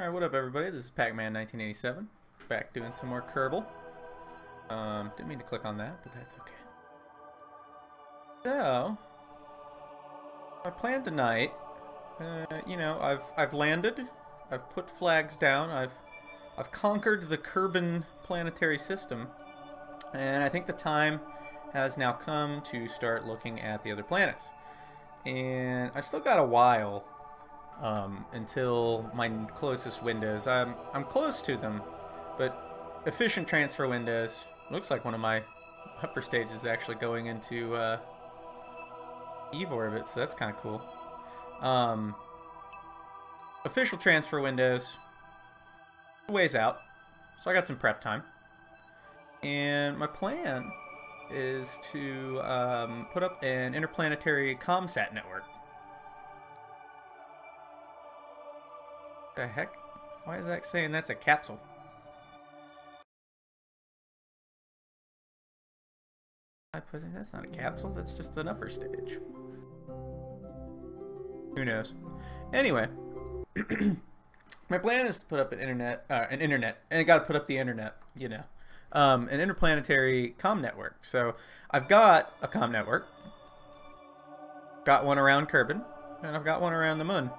Alright, what up everybody? This is Pac-Man 1987. Back doing some more Kerbal. Didn't mean to click on that, but that's okay. So, my plan tonight, you know, I've landed, I've put flags down, I've conquered the Kerbal planetary system, and I think the time has now come to start looking at the other planets. And I still got a while until my closest windows. I'm close to them, but efficient transfer windows. Looks like one of my upper stages is actually going into Eve orbit, so that's kind of cool. Official transfer windows, a ways out, so I got some prep time. And my plan is to put up an interplanetary comsat network. The heck? Why is that saying that's a capsule? That's not a capsule, that's just an upper stage. Who knows? Anyway, my plan is to put up an internet, and I gotta put up the internet, you know. An interplanetary comm network. So I've got a comm network, got one around Kerbal, and I've got one around the moon.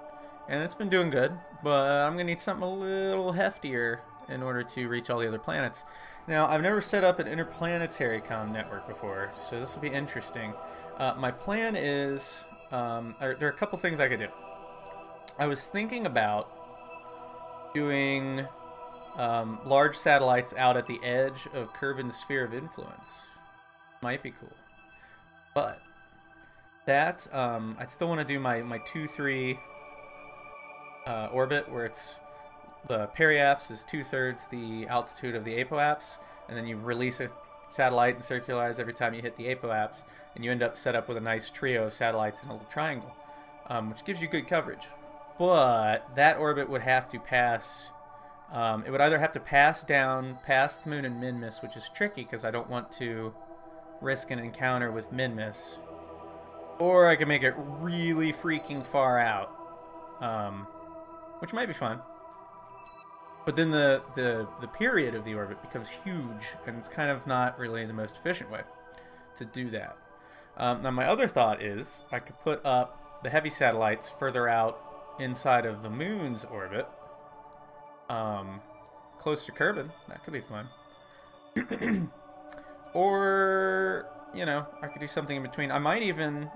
And it's been doing good, but I'm going to need something a little heftier in order to reach all the other planets. Now, I've never set up an interplanetary comm network before, so this will be interesting. My plan is, there are a couple things I could do. I was thinking about doing large satellites out at the edge of Kerbal's sphere of influence. Might be cool. But that, I'd still want to do my 2-3 orbit, where it's the periaps is 2/3 the altitude of the apoaps, and then you release a satellite and circularize every time you hit the apoaps, and you end up set up with a nice trio of satellites in a little triangle, which gives you good coverage. But that orbit would have to pass, it would either have to pass down past the moon and Minmus, which is tricky because I don't want to risk an encounter with Minmus, or I can make it really freaking far out, which might be fun. But then the period of the orbit becomes huge, and it's kind of not really the most efficient way to do that. Now my other thought is I could put up the heavy satellites further out inside of the moon's orbit, close to Kerbal. That could be fun. Or, you know, I could do something in between. I might even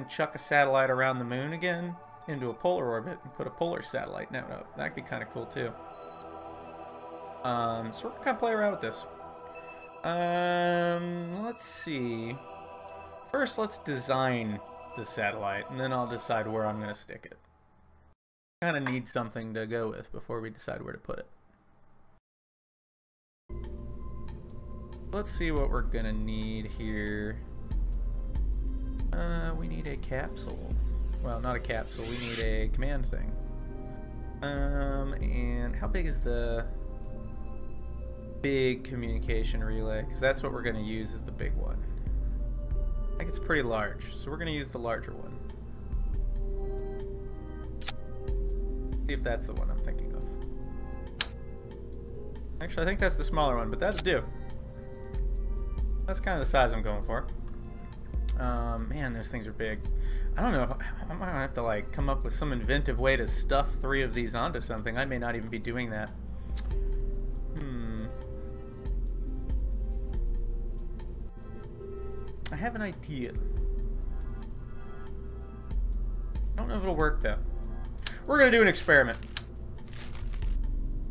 chuck a satellite around the moon again into a polar orbit and put a polar satellite node up. That'd be kind of cool too. So we're gonna kind of play around with this. Let's see. First, let's design the satellite, and then I'll decide where I'm gonna stick it. Kind of need something to go with before we decide where to put it. Let's see what we're gonna need here. We need a capsule. Well, not a capsule, we need a command thing. And how big is the big communication relay? Because that's what we're going to use as the big one. I think it's pretty large, so we're going to use the larger one. See if that's the one I'm thinking of. Actually, I think that's the smaller one, but that'll do. That's kind of the size I'm going for. Man, those things are big. I don't know if I might have to like come up with some inventive way to stuff 3 of these onto something. I may not even be doing that. I have an idea. I don't know if it'll work though. We're gonna do an experiment.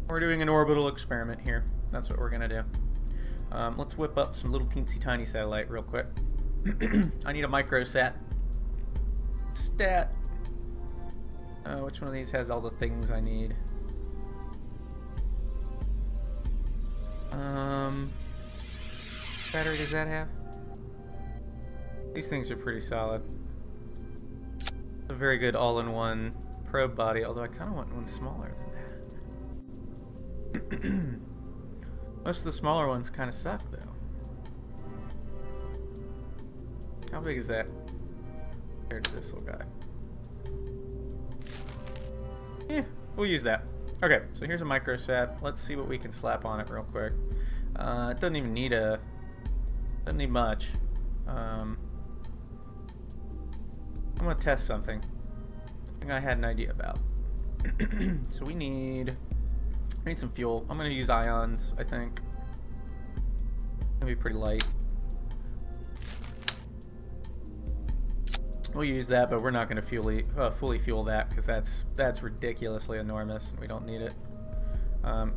We're doing an orbital experiment here. That's what we're gonna do. Let's whip up some little teensy tiny satellite real quick. I need a microsat. Stat. Which one of these has all the things I need? Battery does that have? These things are pretty solid. A very good all-in-one probe body, although I kind of want one smaller than that. Most of the smaller ones kind of suck, though. How big is that compared to this little guy? Yeah, we'll use that. Okay, so here's a microsat. Let's see what we can slap on it real quick. It doesn't even need doesn't need much. I'm gonna test something. Something I had an idea about. So we need some fuel. I'm gonna use ions, I think. Gonna be pretty light. We'll use that, but we're not gonna fully fuel that because that's ridiculously enormous and we don't need it.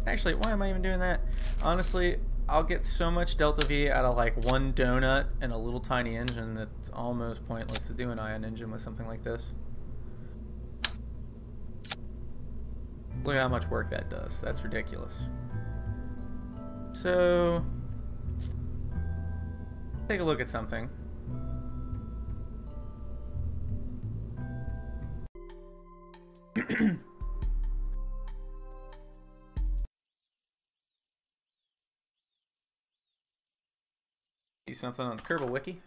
Actually, why am I even doing that? Honestly, I'll get so much delta V out of like one donut and a little tiny engine that it's almost pointless to do an ion engine with something like this. Look at how much work that does. That's ridiculous. So, take a look at something. See something on the Kerbal Wiki.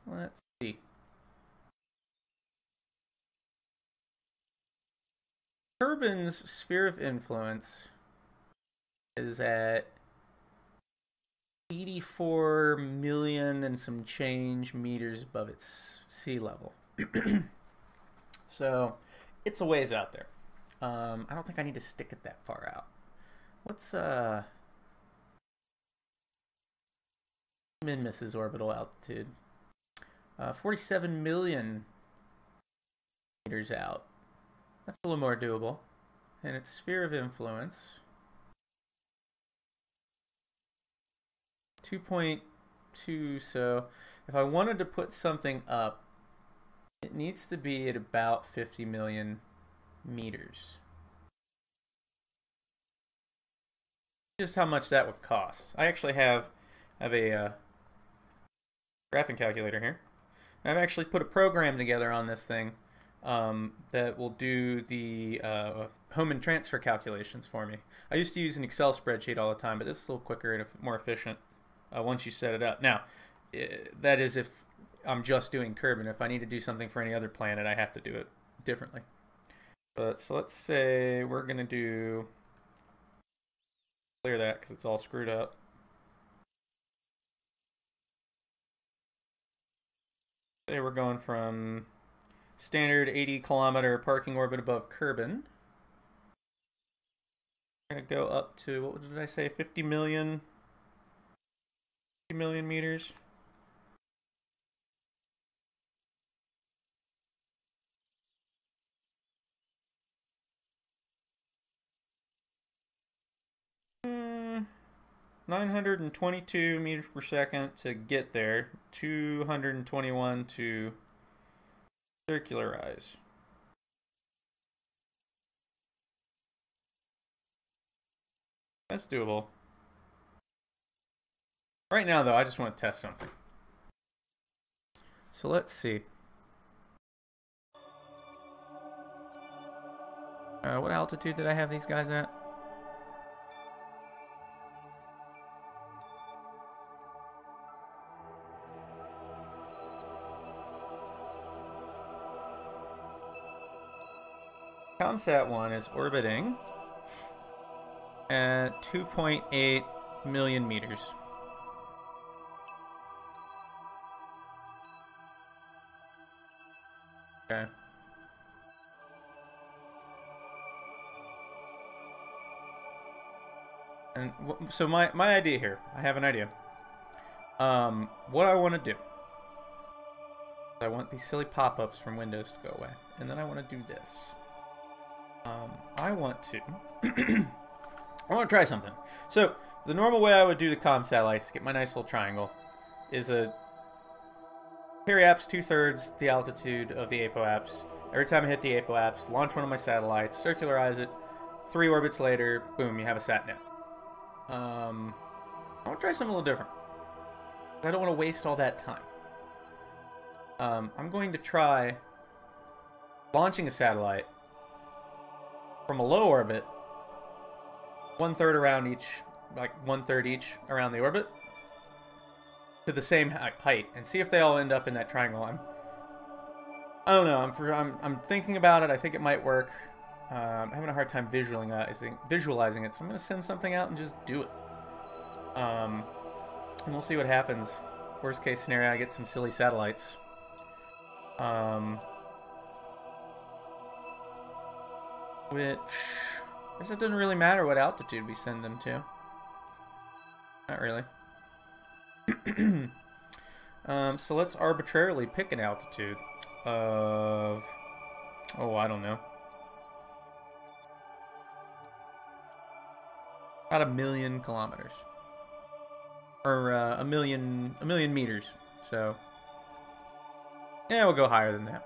Let's see. Kerbin's sphere of influence is at 84 million and some change meters above its sea level. So it's a ways out there. I don't think I need to stick it that far out. What's Minmus's orbital altitude? 47 million meters out. That's a little more doable. And its sphere of influence, 2.2. So if I wanted to put something up, it needs to be at about 50 million meters. Just how much that would cost. I actually have a graphing calculator here. I've actually put a program together on this thing that will do the home and transfer calculations for me. I used to use an Excel spreadsheet all the time, but this is a little quicker and more efficient once you set it up. Now, that is if I'm just doing Kerbin. If I need to do something for any other planet, I have to do it differently. But so let's say we're going to clear that because it's all screwed up. Say we're going from standard 80-kilometer parking orbit above Kerbin. We're going to go up to, what did I say, 50 million meters. Hmm, 922 meters per second to get there. 221 to circularize. That's doable. Right now, though, I just want to test something. So let's see. What altitude did I have these guys at? ComSat 1 is orbiting at 2.8 million meters. Okay. And so my idea here, I have an idea. What I want to do, I want these silly pop-ups from Windows to go away, and then I want to do this. I want to I want to try something. So the normal way I would do the comm satellites to get my nice little triangle is a periaps 2/3 the altitude of the apoaps. Every time I hit the apoaps, launch one of my satellites, circularize it. 3 orbits later, boom, you have a satnet. I want to try something a little different. I don't want to waste all that time. I'm going to try launching a satellite from a low orbit, 1/3 around each like 1/3 each around the orbit to the same height, and see if they all end up in that triangle. I don't know. I'm thinking about it. I think it might work. I'm having a hard time visualizing it, so I'm gonna send something out and just do it. And we'll see what happens. Worst case scenario, I get some silly satellites. Which, I guess it doesn't really matter what altitude we send them to. Not really. So let's arbitrarily pick an altitude of, oh, I don't know, about 1,000,000 kilometers, or a million meters. So yeah, we'll go higher than that.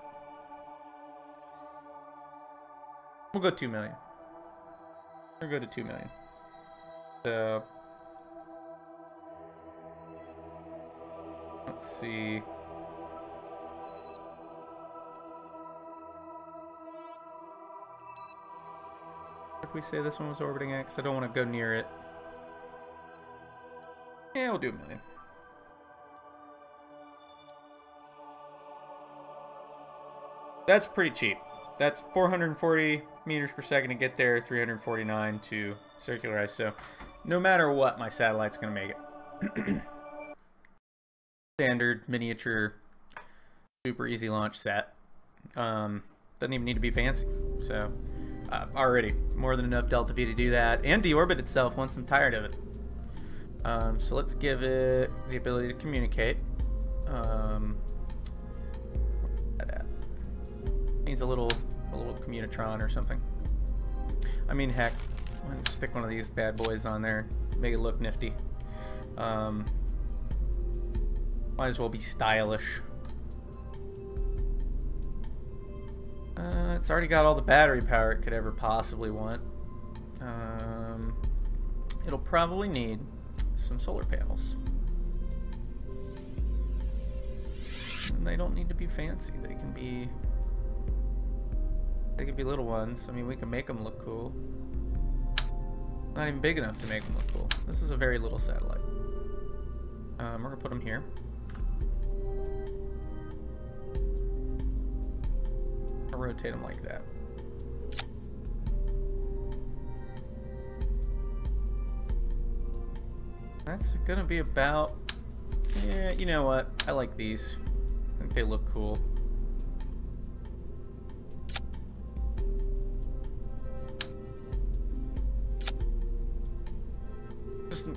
We'll go 2 million. We'll go to 2 million. So let's see. What did we say this one was orbiting at? Because I don't want to go near it. Yeah, we'll do 1 million. That's pretty cheap. That's 440 meters per second to get there, 349 to circularize. So no matter what, my satellite's going to make it. Standard, miniature, super easy launch sat. Doesn't even need to be fancy. So already more than enough delta V to do that, and deorbit itself once I'm tired of it. So let's give it the ability to communicate. Needs a little communitron or something. I mean, heck, why not just stick one of these bad boys on there, make it look nifty. Might as well be stylish. It's already got all the battery power it could ever possibly want. It'll probably need some solar panels. And they don't need to be fancy. They can be little ones. I mean, we can make them look cool. Not even big enough to make them look cool. This is a very little satellite. We're gonna put them here. I'll rotate them like that. That's gonna be about, yeah, you know what? I like these. I think they look cool.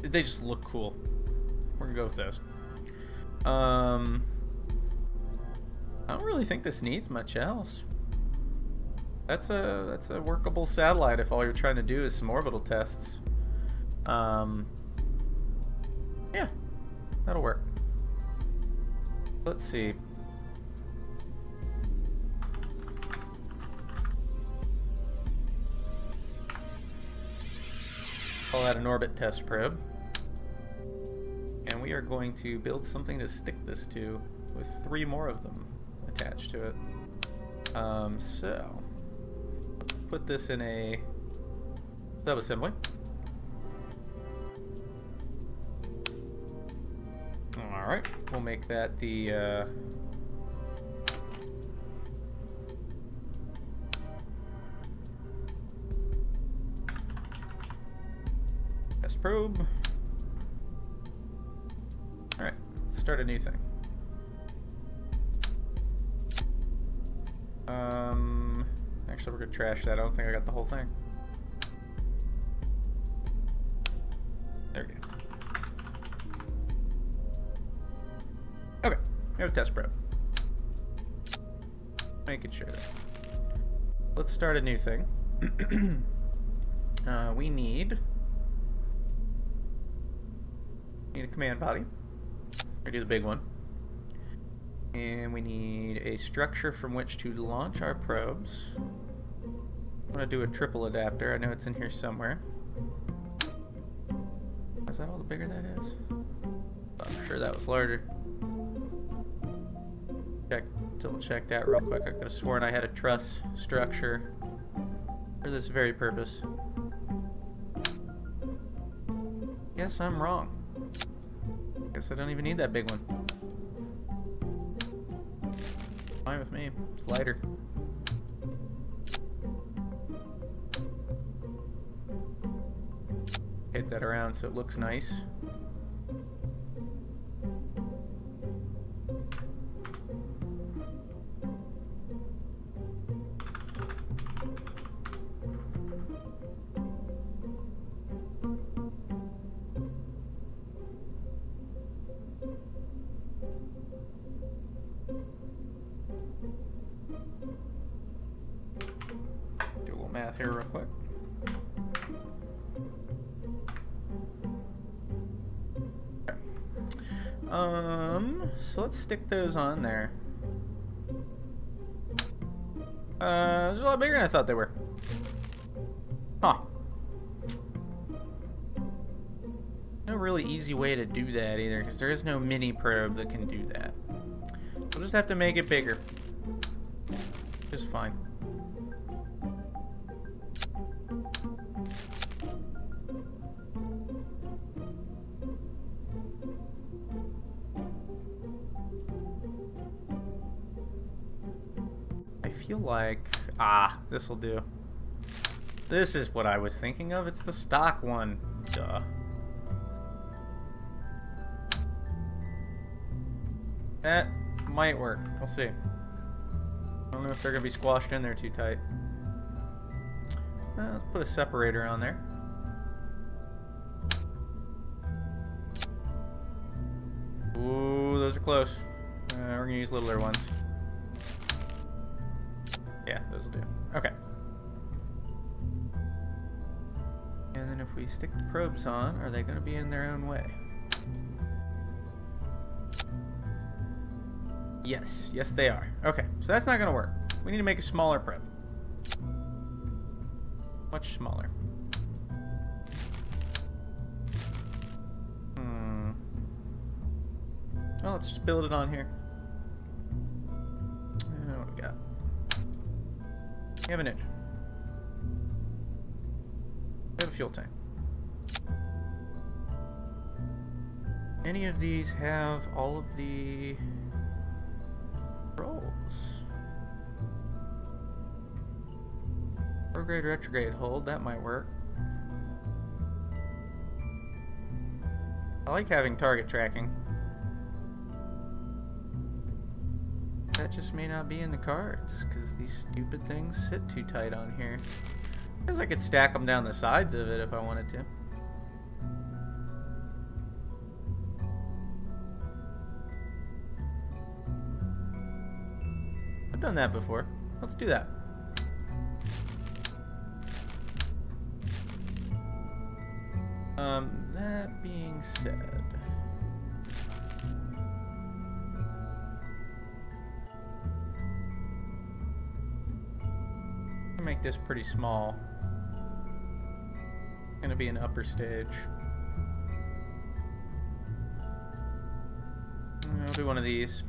They just look cool. We're gonna go with those. I don't really think this needs much else. That's a workable satellite if all you're trying to do is some orbital tests. Yeah, that'll work. Let's see. Call that an orbit test probe. And we are going to build something to stick this to with 3 more of them attached to it. So let's put this in a subassembly. Alright, we'll make that the test probe. Alright, let's start a new thing. Actually, we're gonna trash that. I don't think I got the whole thing. There we go. Okay, we have a test probe. Making sure. Let's start a new thing. We need a command body. We do the big one. And we need a structure from which to launch our probes. I'm going to do a triple adapter. I know it's in here somewhere. Is that all the bigger that is? I'm sure that was larger. Double check that real quick. I could have sworn I had a truss structure for this very purpose. Guess I'm wrong. Guess I don't even need that big one. Fine with me. It's lighter. Hit that around so it looks nice. Do a little math here real quick. So let's stick those on there. Those are a lot bigger than I thought they were. Huh. No really easy way to do that either, because there is no mini probe that can do that. We'll just have to make it bigger. Just fine. I feel like... Ah, this'll do. This is what I was thinking of. It's the stock one. Duh. That might work. We'll see. I don't know if they're going to be squashed in there too tight. Let's put a separator on there. Ooh, those are close. We're going to use littler ones. Yeah, those will do. Okay. And then if we stick the probes on, are they going to be in their own way? Yes. Yes, they are. Okay, so that's not going to work. We need to make a smaller probe. Much smaller. Well, let's just build it on here. What do we got? We have an engine. We have a fuel tank. Any of these have all of the rolls? Prograde, retrograde, hold. That might work. I like having target tracking. That just may not be in the cards, because these stupid things sit too tight on here. I guess I could stack them down the sides of it if I wanted to. I've done that before. Let's do that. That being said... make this pretty small. It's gonna be an upper stage. I'll do one of these.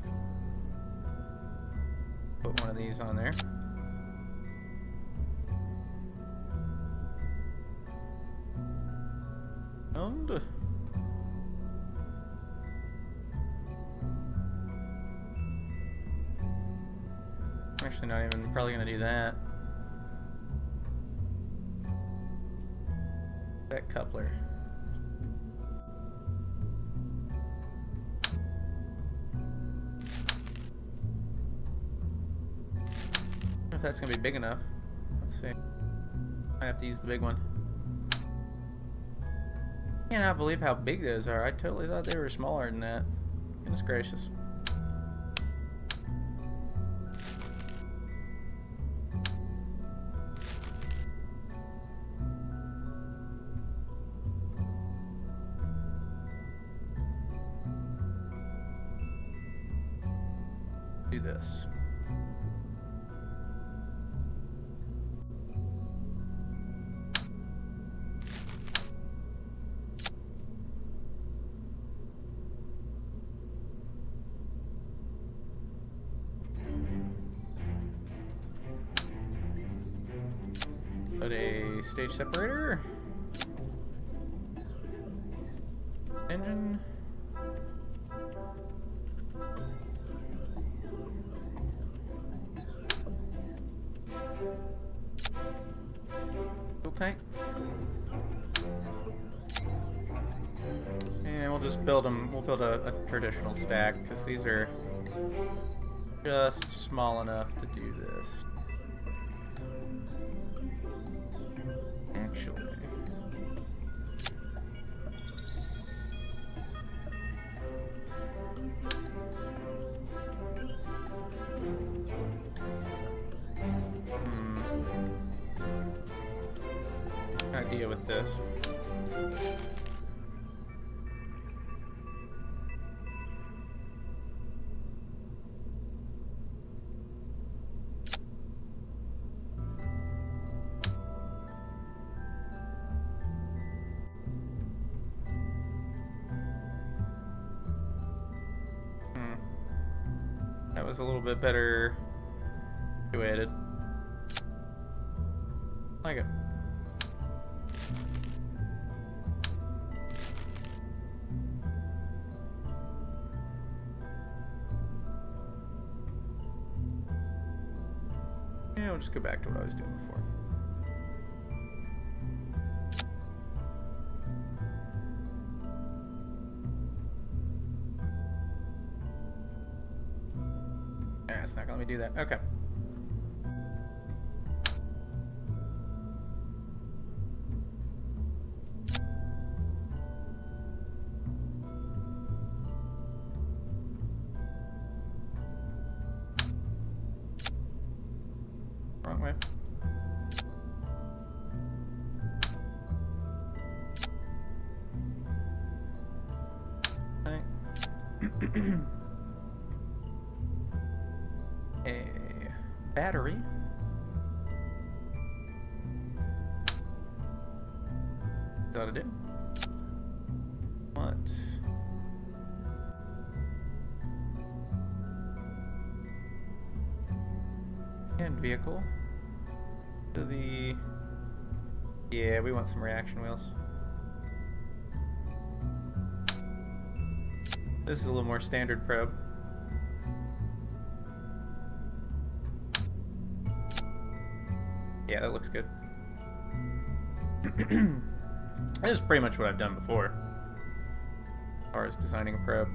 Put one of these on there. And actually not even probably gonna do that. That coupler. I don't know if that's gonna be big enough. Let's see. I have to use the big one. I cannot believe how big those are. I totally thought they were smaller than that. Goodness gracious. Do this. Put a stage separator. Engine. Fuel tank. And we'll just build them. We'll build a traditional stack because these are just small enough to do this. Actually. Idea with this. That was a little bit better situated. Like it. Yeah, we'll just go back to what I was doing before. Yeah, it's not gonna let me do that. Okay. Wrong way. A battery. That ought to do. What? And vehicle. To the... Yeah, we want some reaction wheels. This is a little more standard probe. Yeah, that looks good. This is pretty much what I've done before, as far as designing a probe.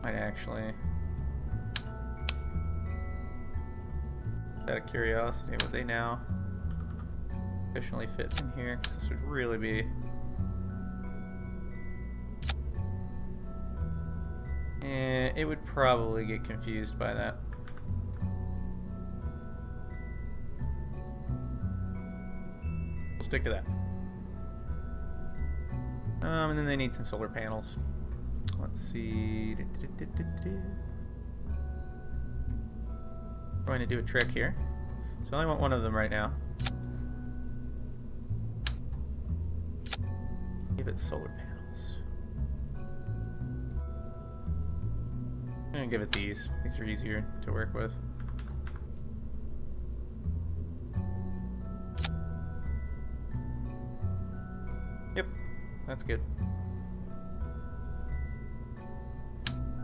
Might actually, out of curiosity, would they now efficiently fit in here? Because this would really be... it would probably get confused by that. We'll stick to that. And then they need some solar panels. Let's see. I'm going to do a trick here. So I only want one of them right now. Give it solar panels. I'm gonna give it these. These are easier to work with. Yep, that's good.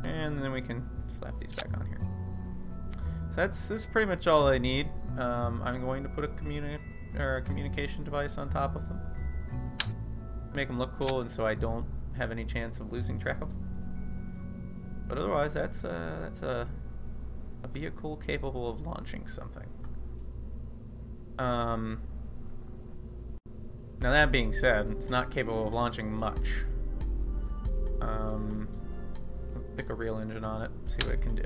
And then we can slap these back on here. So this is pretty much all I need. I'm going to put a communication device on top of them. Make them look cool, and so I don't have any chance of losing track of them. But otherwise, that's a vehicle capable of launching something. Now that being said, it's not capable of launching much. Pick a real engine on it, see what it can do.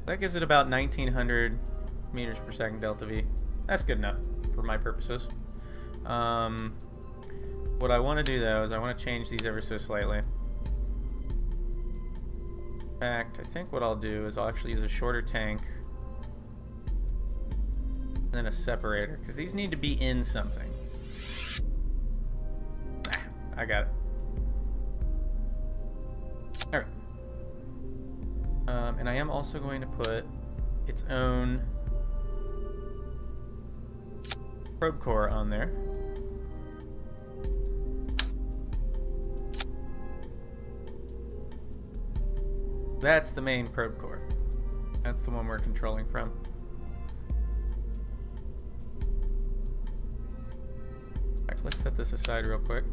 That gives it about 1900 meters per second delta V. That's good enough for my purposes. What I want to do though is I want to change these ever so slightly. In fact, I think what I'll do is I'll actually use a shorter tank and then a separator, because these need to be in something. I got it. And I am also going to put its own probe core on there. That's the main probe core. That's the one we're controlling from. Alright, let's set this aside real quick.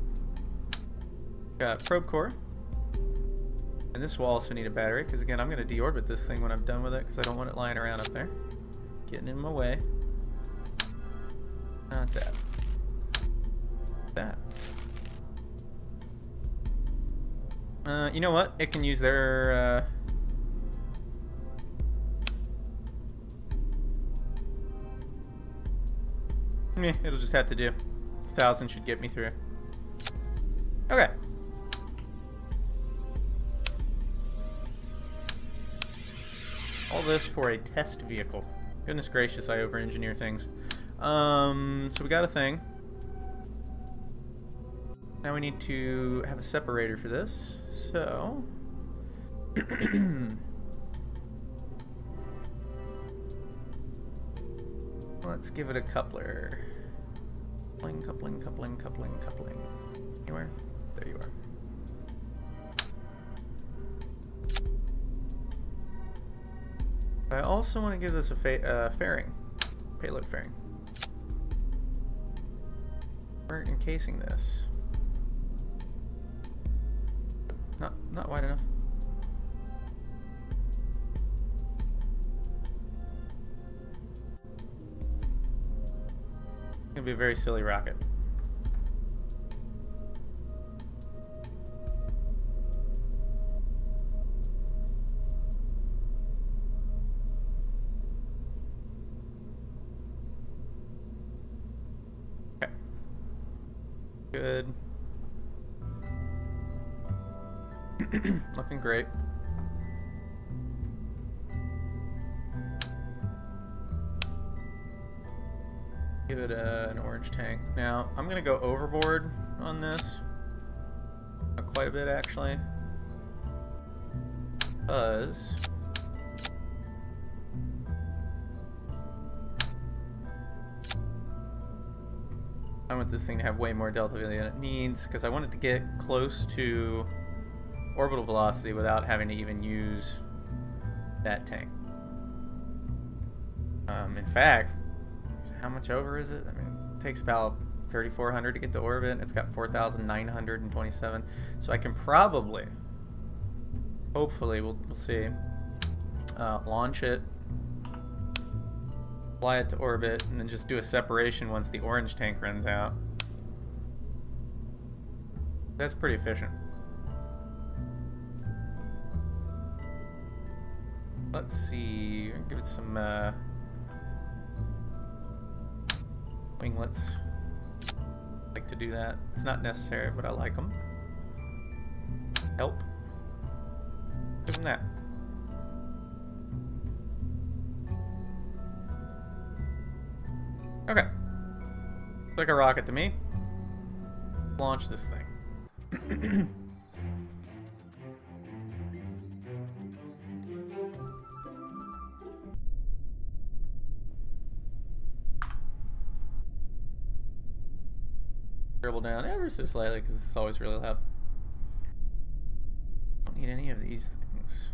Got probe core. And this will also need a battery, because again, I'm going to deorbit this thing when I'm done with it, because I don't want it lying around up there. Getting in my way. Not that. That. You know what? It can use their... it'll just have to do. 1,000 should get me through. Okay. All this for a test vehicle. Goodness gracious, I over-engineer things. So we got a thing. Now we need to have a separator for this. So... let's give it a coupler. Coupling, coupling, coupling, coupling, coupling. Anywhere? There you are. I also want to give this a fairing. Payload fairing. We're encasing this. Not wide enough. It's gonna be a very silly rocket. Okay. Good. Looking great. Give it an orange tank. Now, I'm going to go overboard on this. Quite a bit, actually. Because... I want this thing to have way more delta V than it needs, because I want it to get close to orbital velocity without having to even use that tank. In fact, how much over is it? I mean, it takes about 3,400 to get to orbit, and it's got 4,927. So I can probably, hopefully, we'll see, launch it, fly it to orbit, and then just do a separation once the orange tank runs out. That's pretty efficient. Let's see, give it some winglets. I like to do that. It's not necessary, but I like them. Help. Give them that. Okay. Looks like a rocket to me. Launch this thing. Dribble down ever so slightly because it's always really loud. Don't need any of these things.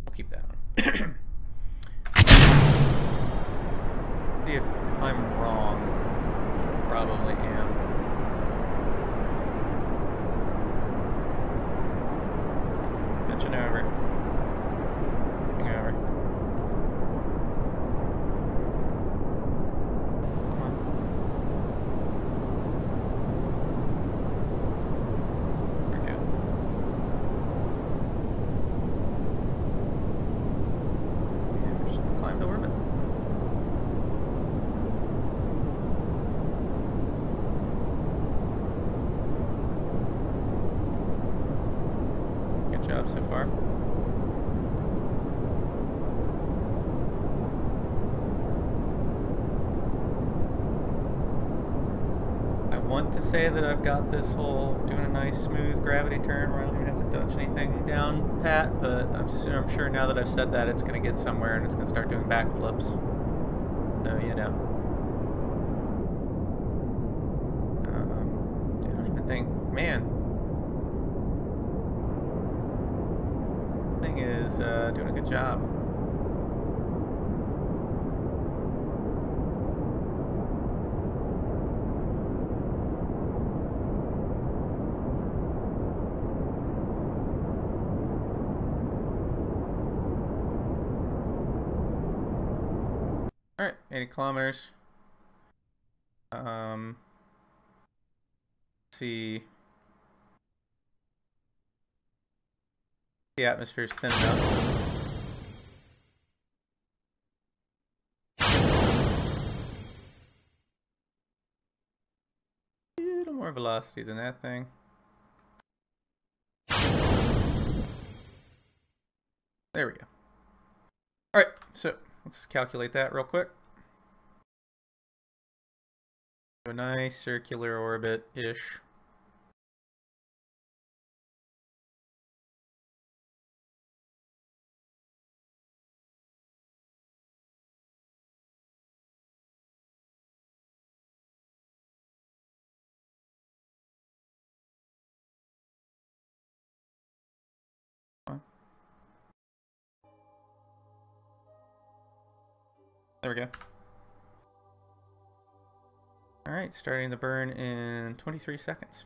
I'll keep that on. See if I'm wrong. I probably am. Pitching over. Pitching over. Orbit. to say that I've got this whole doing a nice smooth gravity turn where I don't even have to touch anything down pat, but I'm sure now that I've said that it's going to get somewhere and it's going to start doing backflips. So, you know. I don't even think, man. Thing is doing a good job. Alright, 80 kilometers. Let's see. The atmosphere is thin enough. A little more velocity than that thing. There we go. Alright, so let's calculate that real quick. A nice circular orbit-ish. There we go. Alright, starting the burn in 23 seconds.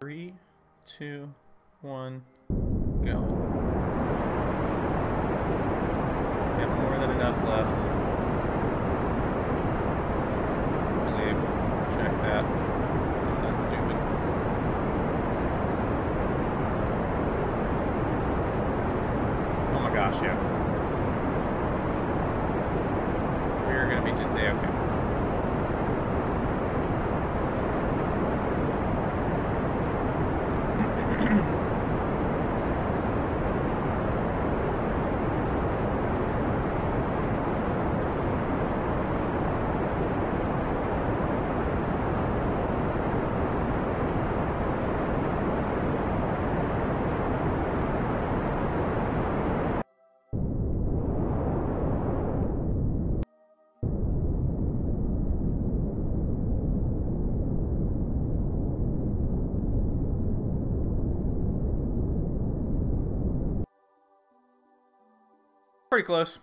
Three, two, one, go. Got more than enough left. I believe. Let's check that. I'm not stupid. Oh my gosh, yeah. We're gonna be just there. Okay. Pretty close.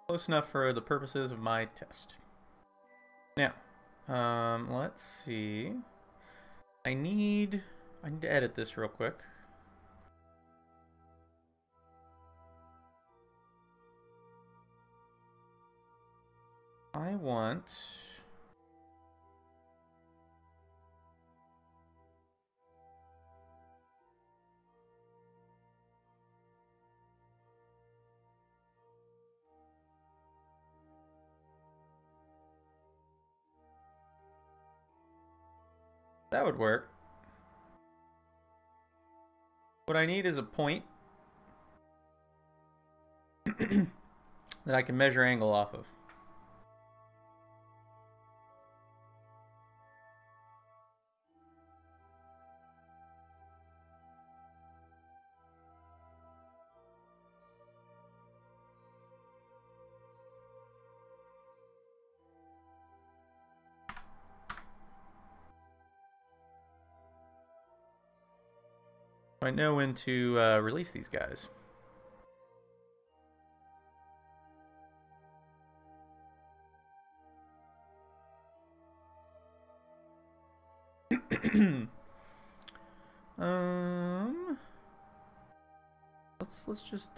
Close enough for the purposes of my test. Now, let's see. I need to edit this real quick. I want that would work. What I need is a point that I can measure angle off of. I know when to release these guys. let's just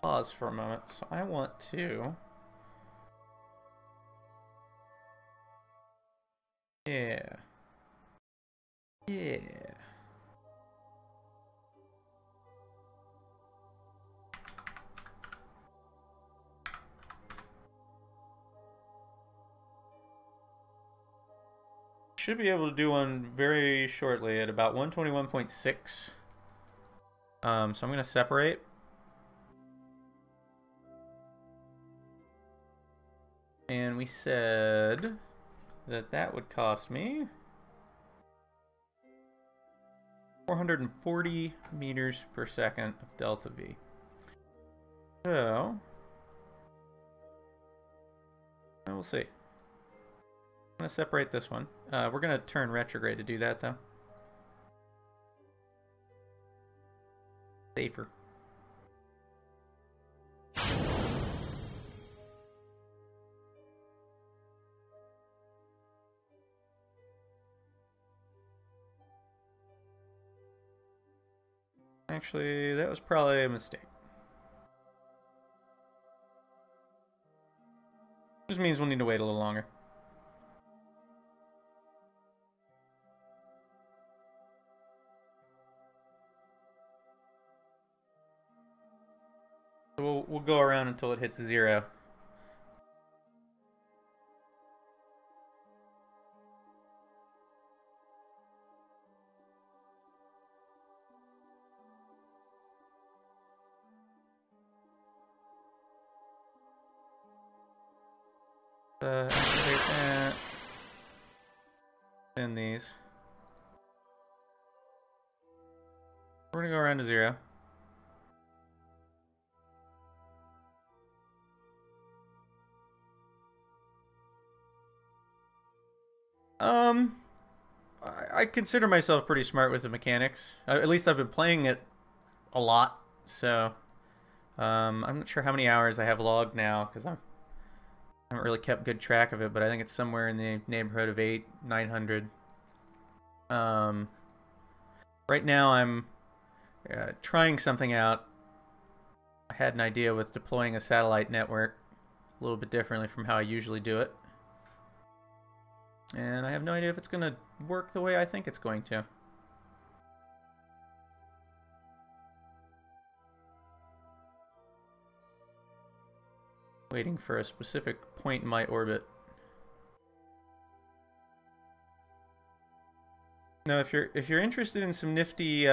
pause for a moment. So I want to yeah. should be able to do one very shortly at about 121.6. So I'm going to separate. And we said that that would cost me 440 meters per second of delta V. So, we'll see. I'm going to separate this one. We're going to turn retrograde to do that, though. Safer. Actually, that was probably a mistake. Just means we'll need to wait a little longer. We'll go around until it hits 0. Activate that. Send these. We're gonna go around to 0. I consider myself pretty smart with the mechanics. At least I've been playing it a lot, so I'm not sure how many hours I have logged now because I haven't really kept good track of it, but I think it's somewhere in the neighborhood of 900. Right now I'm trying something out. I had an idea with deploying a satellite network a little bit differently from how I usually do it. And I have no idea if it's going to work the way I think it's going to. Waiting for a specific point in my orbit. Now, if you're interested in some nifty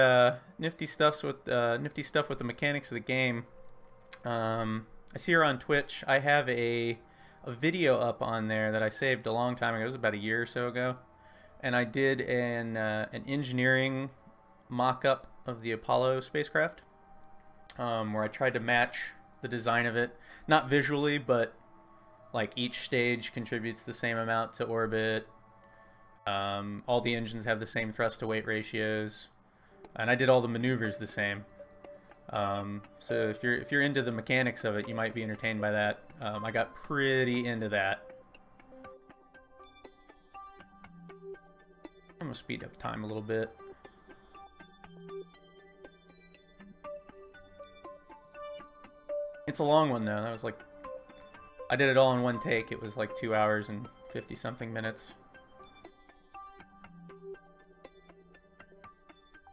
stuff with the mechanics of the game, I see her on Twitch. I have a video up on there that I saved a long time ago. It was about a year or so ago, and I did an engineering mock-up of the Apollo spacecraft, where I tried to match the design of it, not visually, but like each stage contributes the same amount to orbit. All the engines have the same thrust to weight ratios, and I did all the maneuvers the same. So if you're into the mechanics of it, you might be entertained by that. I got pretty into that. I'm gonna speed up time a little bit. It's a long one though. That was like, I did it all in one take. It was like 2 hours and 50 something minutes.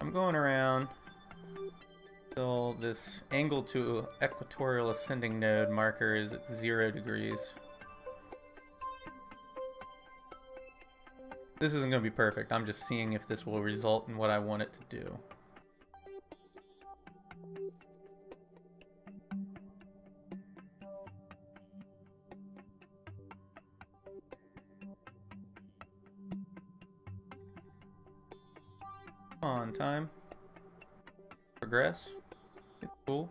I'm going around until this angle to equatorial ascending node marker is at 0 degrees. This isn't going to be perfect. I'm just seeing if this will result in what I want it to do. On time. Progress. It's cool.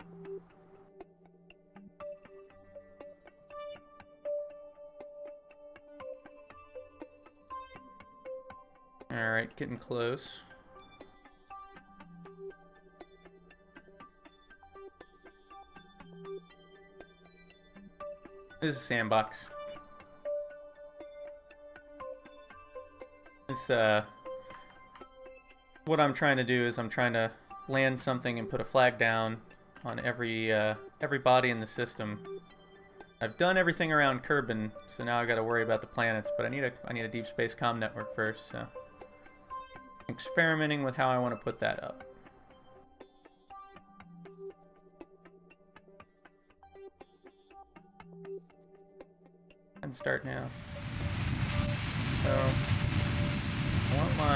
Alright, getting close. This is a sandbox. This, what I'm trying to do is I'm trying to land something and put a flag down on every body in the system. I've done everything around Kerbin, so now I got to worry about the planets. But I need a Deep Space Comnet network first. So I'm experimenting with how I want to put that up. And start now. So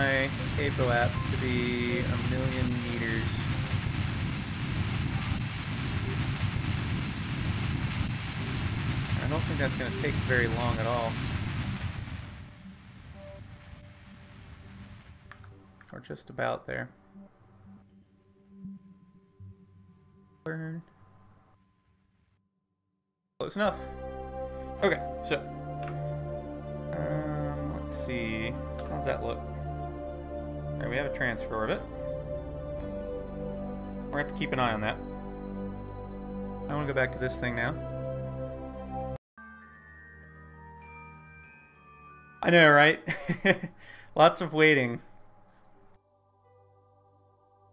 my apoapse to be 1,000,000 meters. I don't think that's going to take very long at all. Or just about there. Burn. Close enough. Okay, so let's see. How's that look? Alright, we have a transfer orbit. We're gonna have to keep an eye on that. I want to go back to this thing now. I know, right? Lots of waiting.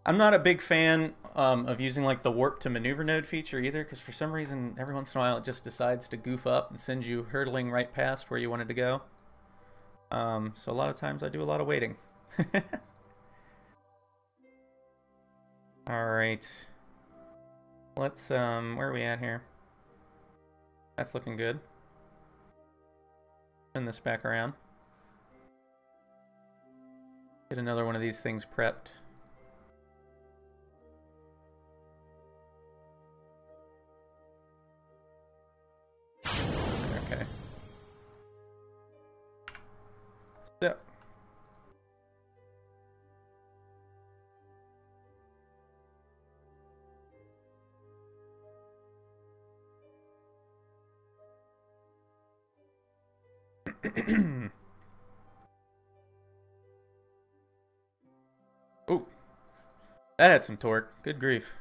I'm not a big fan of using like the warp to maneuver node feature either, because for some reason every once in a while it just decides to goof up and send you hurtling right past where you wanted to go. So a lot of times I do a lot of waiting. Alright. Let's, where are we at here? That's looking good. Turn this back around. Get another one of these things prepped. Okay. So. Ooh. That had some torque. Good grief.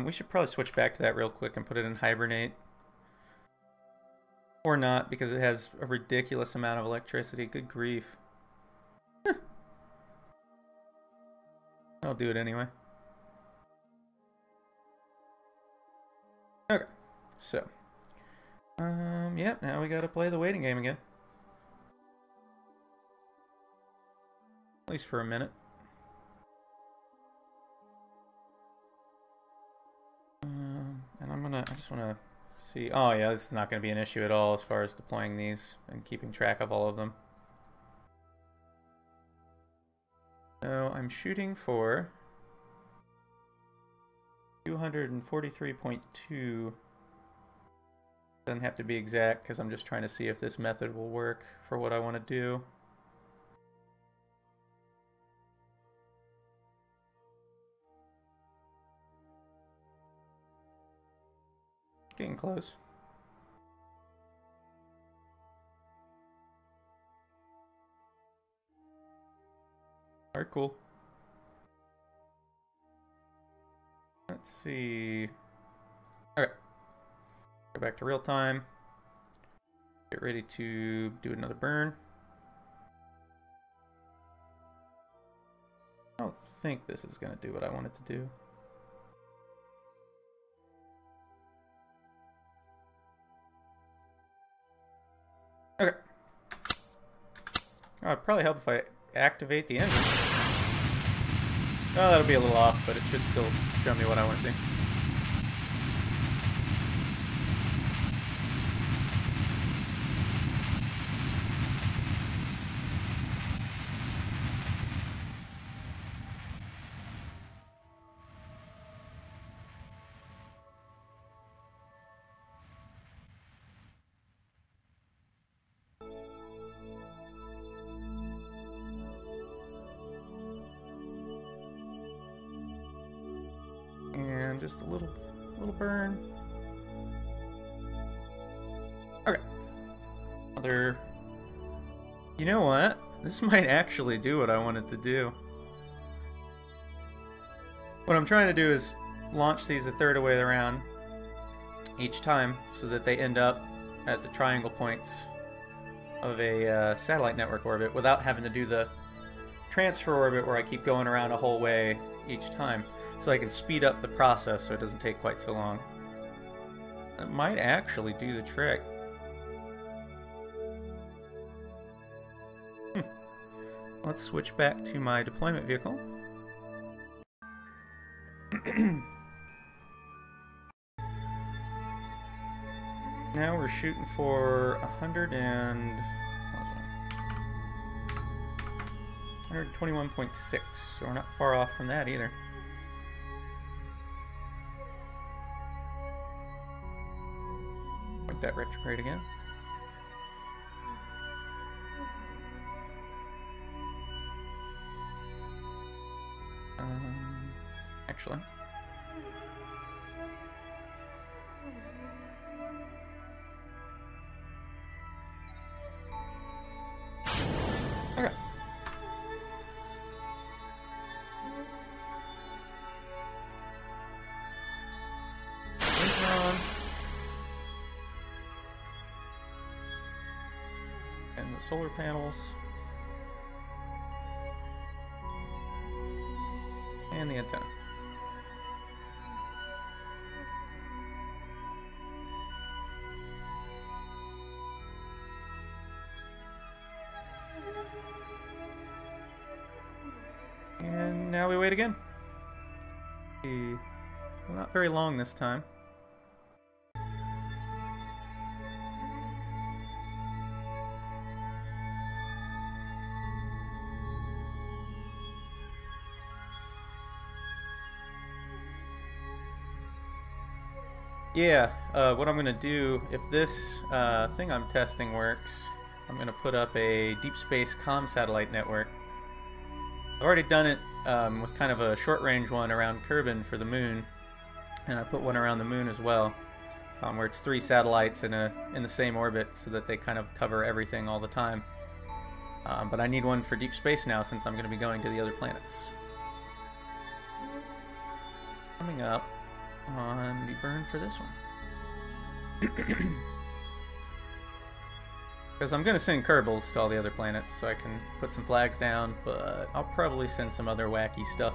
We should probably switch back to that real quick and put it in hibernate. Or not, because it has a ridiculous amount of electricity. Good grief. I'll do it anyway. Okay, so. Yep, now we gotta play the waiting game again. At least for a minute. And I just wanna see, oh yeah, this is not gonna be an issue at all as far as deploying these and keeping track of all of them. So I'm shooting for 243.2. Doesn't have to be exact because I'm just trying to see if this method will work for what I want to do. Getting close. Alright, cool. Let's see. Okay. Go back to real time. Get ready to do another burn. I don't think this is going to do what I want it to do. Okay. Oh, it'd probably help if I activate the engine. Oh, that'll be a little off, but it should still show me what I want to see. And just a little burn. Okay. Another. You know what? This might actually do what I wanted to do. What I'm trying to do is launch these a third of the way around each time so that they end up at the triangle points of a satellite network orbit without having to do the transfer orbit where I keep going around a whole way each time. So I can speed up the process so it doesn't take quite so long. That might actually do the trick. Let's switch back to my deployment vehicle. Now we're shooting for 100 and... 121.6, so we're not far off from that either. Point that retrograde again. Actually. Okay. Wings are on. And the solar panels. And the antenna. And now we wait again. Well, not very long this time. Yeah, what I'm going to do, if this thing I'm testing works, I'm going to put up a Deep Space satellite network. I've already done it with kind of a short-range one around Kerbal for the moon, and I put one around the moon as well, where it's 3 satellites in the same orbit so that they kind of cover everything all the time. But I need one for deep space now since I'm going to be going to the other planets. Coming up on the burn for this one. Because I'm going to send Kerbals to all the other planets so I can put some flags down, but I'll probably send some other wacky stuff,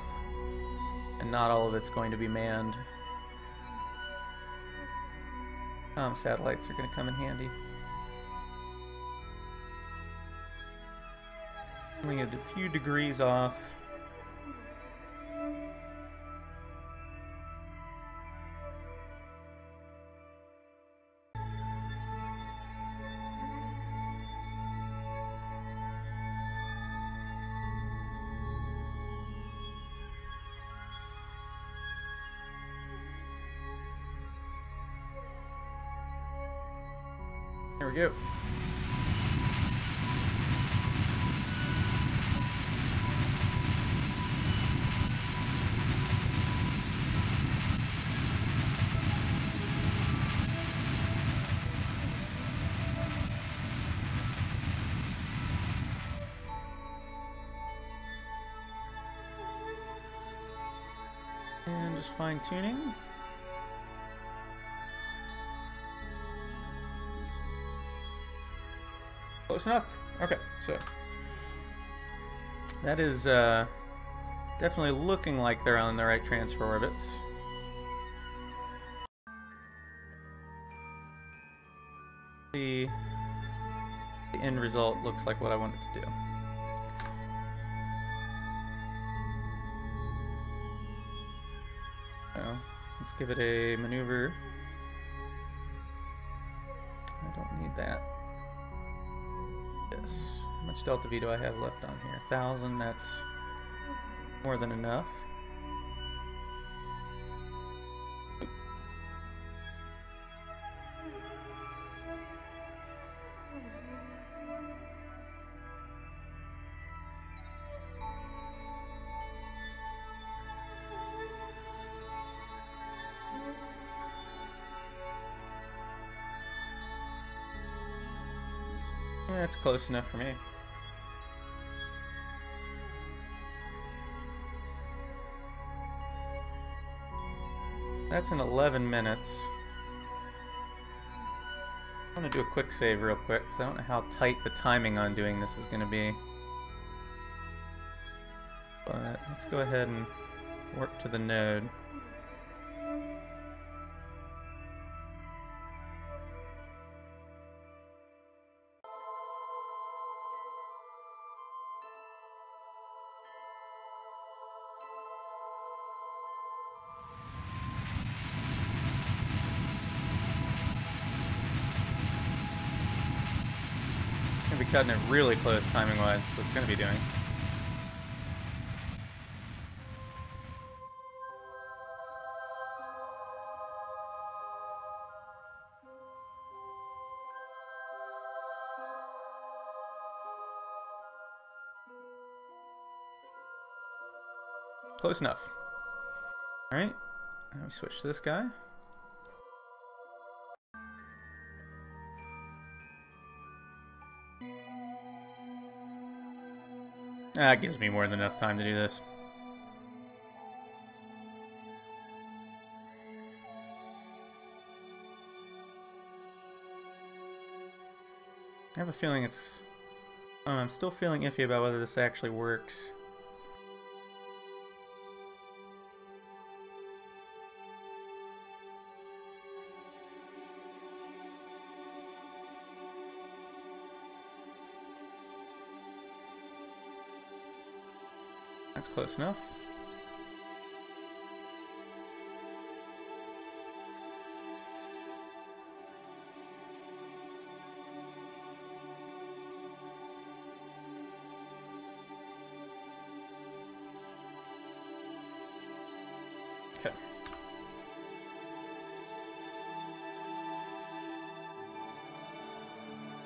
and not all of it's going to be manned. Satellites are going to come in handy. Only a few degrees off. There we go. And just fine-tuning. Close enough? Okay, so that is definitely looking like they're on the right transfer orbits. The end result looks like what I want it to do. So let's give it a maneuver. I don't need that. This. How much delta V do I have left on here? 1,000, that's more than enough. That's close enough for me. That's in 11 minutes. I'm going to do a quick save real quick because I don't know how tight the timing on doing this is going to be. But let's go ahead and work to the node. Be cutting it really close timing wise, so it's going to be doing. Close enough. Alright. Now we switch to this guy. That gives me more than enough time to do this. I have a feeling it's... I'm still feeling iffy about whether this actually works. That's close enough. Okay.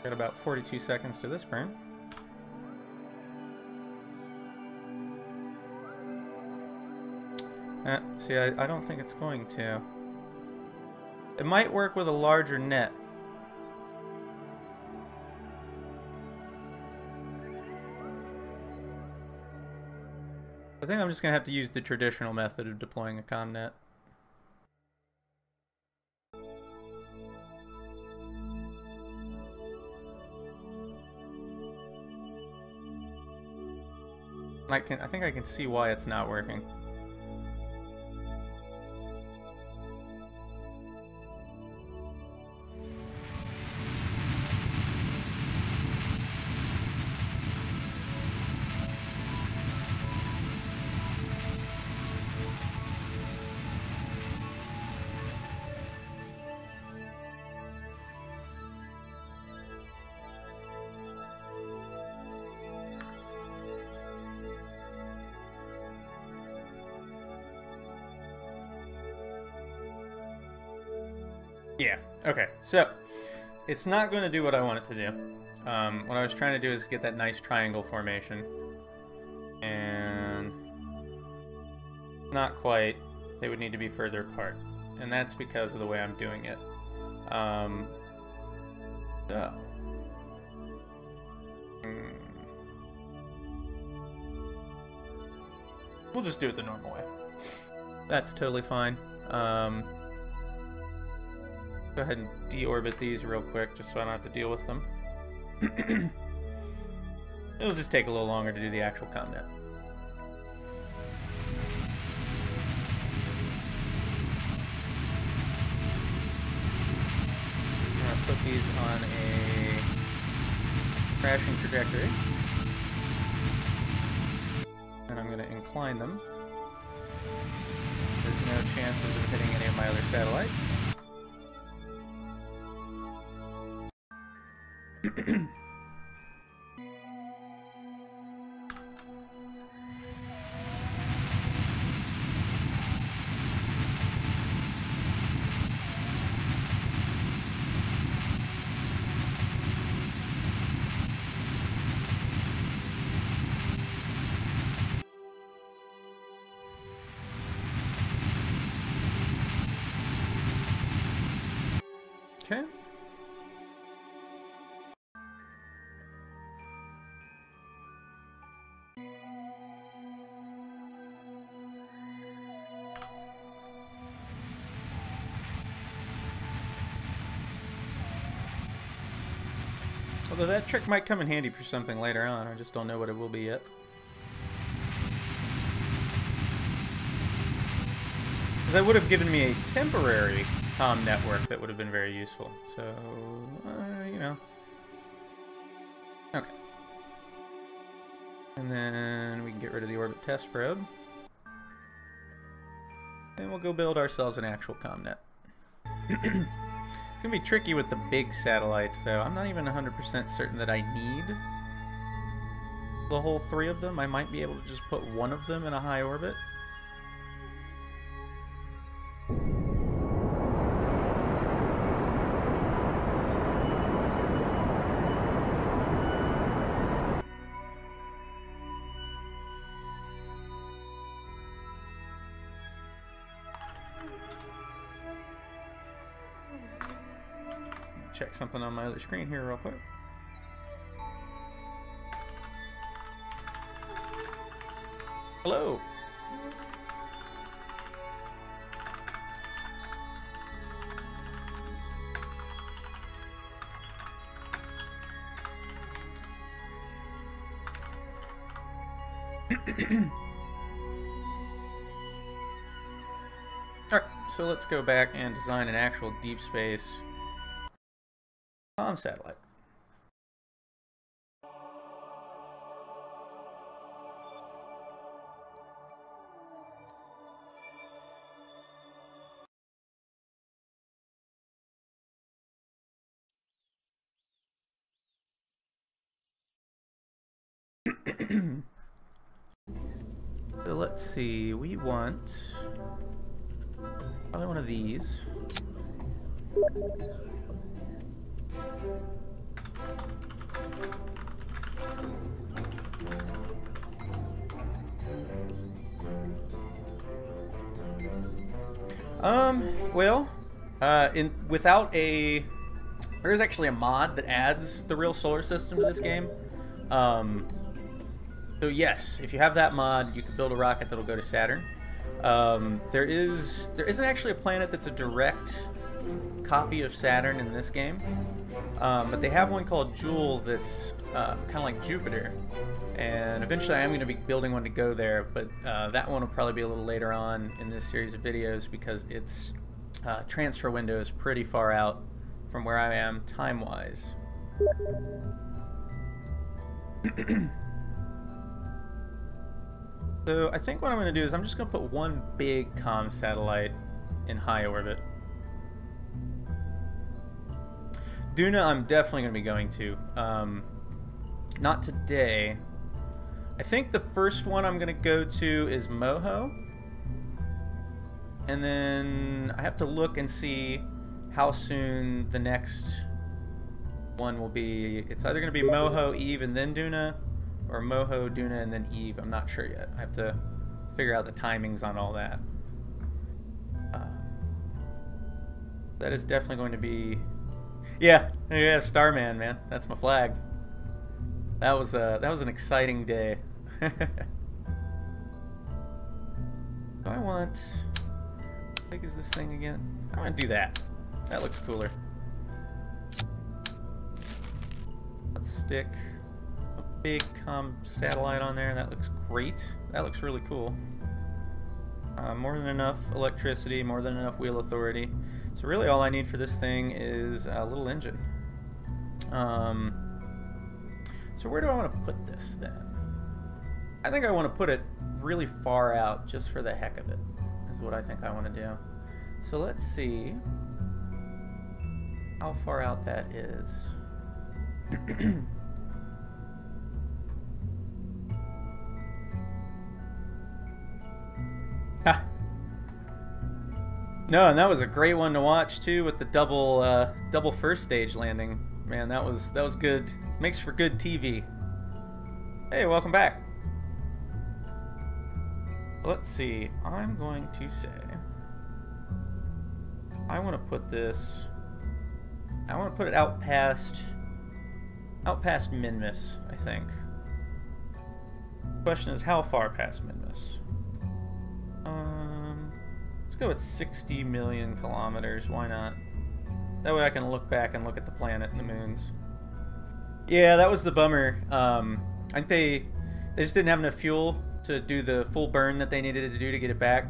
Got about 42 seconds to this burn. See, I don't think it's going to. It might work with a larger net. I think I'm just going to have to use the traditional method of deploying a comnet. I think I can see why it's not working. Yeah, okay, so it's not going to do what I want it to do. What I was trying to do is get that nice triangle formation. And not quite. They would need to be further apart. And that's because of the way I'm doing it. So. We'll just do it the normal way. That's totally fine. Go ahead and deorbit these real quick, just so I don't have to deal with them. It'll just take a little longer to do the actual comnet. I'm going to put these on a crashing trajectory. And I'm going to incline them. There's no chance of them hitting any of my other satellites. Okay. Although that trick might come in handy for something later on, I just don't know what it will be yet. Because that would have given me a temporary comm network that would have been very useful. So, you know. Okay. And then we can get rid of the orbit test probe. And we'll go build ourselves an actual comnet. It's going to be tricky with the big satellites, though. I'm not even 100% certain that I need the whole 3 of them. I might be able to just put one of them in a high orbit. check something on my other screen here real quick. Hello. Alright, so let's go back and design an actual deep space satellite. So let's see, we want probably one of these. Well, without a, there's actually a mod that adds the real solar system to this game. So yes, if you have that mod, you can build a rocket that'll go to Saturn. There isn't actually a planet that's a direct copy of Saturn in this game, but they have one called Joule that's kind of like Jupiter, and eventually I am going to be building one to go there, but that one will probably be a little later on in this series of videos because its transfer window is pretty far out from where I am time-wise. So I think what I'm going to do is I'm just going to put one big comm satellite in high orbit. Duna I'm definitely going to be going to. Not today. I think the first one I'm going to go to is Moho. And then I have to look and see how soon the next one will be. It's either going to be Moho, Eve, and then Duna, or Moho, Duna, and then Eve. I'm not sure yet. I have to figure out the timings on all that. That is definitely going to be... Yeah, Starman, man. That's my flag. That was an exciting day. I want... How big is this thing again? I want to do that. That looks cooler. Let's stick a big comm satellite on there. That looks great. That looks really cool. More than enough electricity, more than enough wheel authority. So really all I need for this thing is a little engine. So where do I want to put this then? I think I want to put it really far out just for the heck of it, is what I think I want to do. So let's see how far out that is. Ha! No, and that was a great one to watch too, with the double first stage landing. Man, that was good. Makes for good TV. Hey, welcome back. Let's see. I'm going to say I want to put this. I want to put it out past Minmus, I think. Question is, how far past Minmus? Let's go with 60 million kilometers. Why not? That way I can look back and look at the planet and the moons. Yeah, that was the bummer. I think they just didn't have enough fuel to do the full burn that they needed to do to get it back.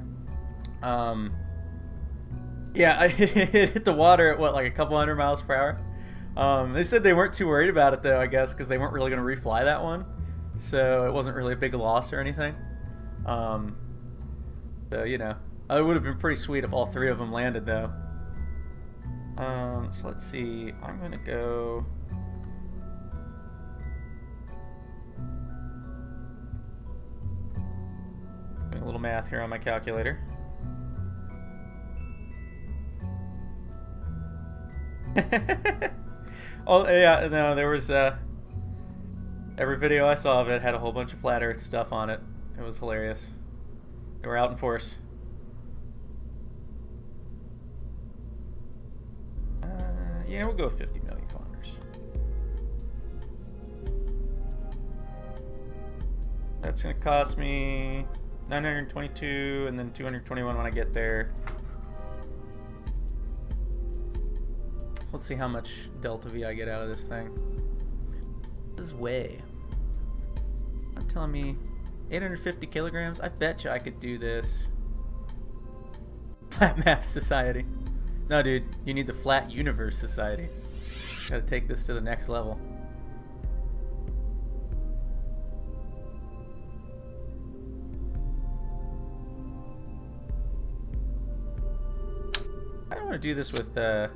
Yeah, it hit the water at what, like a couple hundred miles per hour. They said they weren't too worried about it though, I guess, because they weren't really going to refly that one, so it wasn't really a big loss or anything. So you know, it would have been pretty sweet if all three of them landed though. So let's see. I'm gonna go. Doing a little math here on my calculator. Oh yeah, no, there was every video I saw of it had a whole bunch of flat Earth stuff on it. It was hilarious. They were out in force. Yeah, we'll go 50 million kilometers. That's going to cost me 922 and then 221 when I get there. So let's see how much delta V I get out of this thing. This is way. I'm telling me 850 kilograms? I bet you I could do this. Flat Math Society. No, dude, you need the Flat Universe Society. Gotta take this to the next level. I don't want to do this with, oh,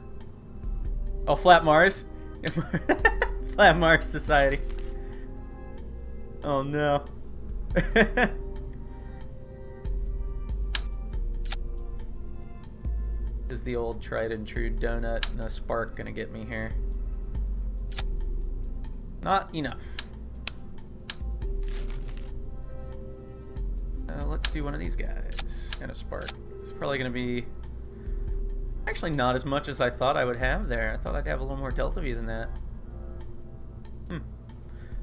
Flat Mars? Flat Mars Society. Oh, no. Is the old tried and true donut and a spark gonna get me here? Not enough. Let's do one of these guys and a spark. It's probably gonna be actually not as much as I thought I would have there. I thought I'd have a little more delta V than that.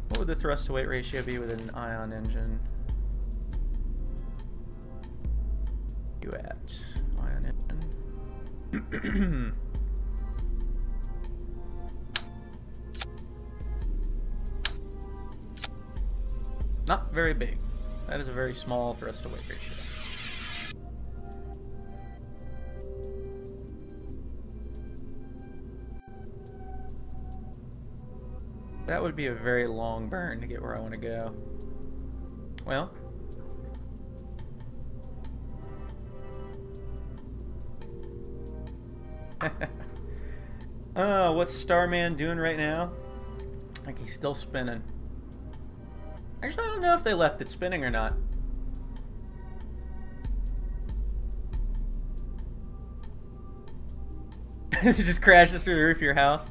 What would the thrust to weight ratio be with an ion engine? You at ion engine. Not very big. That is a very small thrust to weight ratio. That would be a very long burn to get where I want to go. Well. What's Starman doing right now? Like he's still spinning. Actually, I don't know if they left it spinning or not. It just crashes through the roof of your house.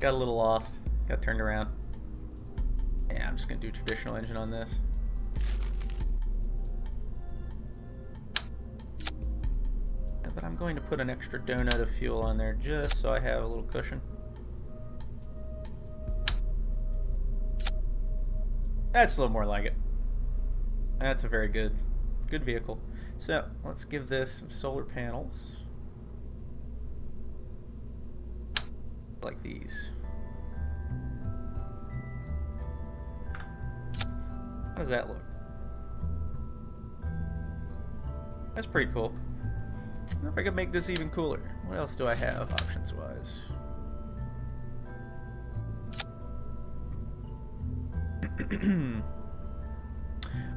Got a little lost. Got turned around. Yeah, I'm just gonna do traditional engine on this. Yeah, but I'm going to put an extra donut of fuel on there just so I have a little cushion. That's a little more like it. That's a very good vehicle. So let's give this some solar panels. Like these. How does that look? That's pretty cool. I wonder if I could make this even cooler. What else do I have options wise?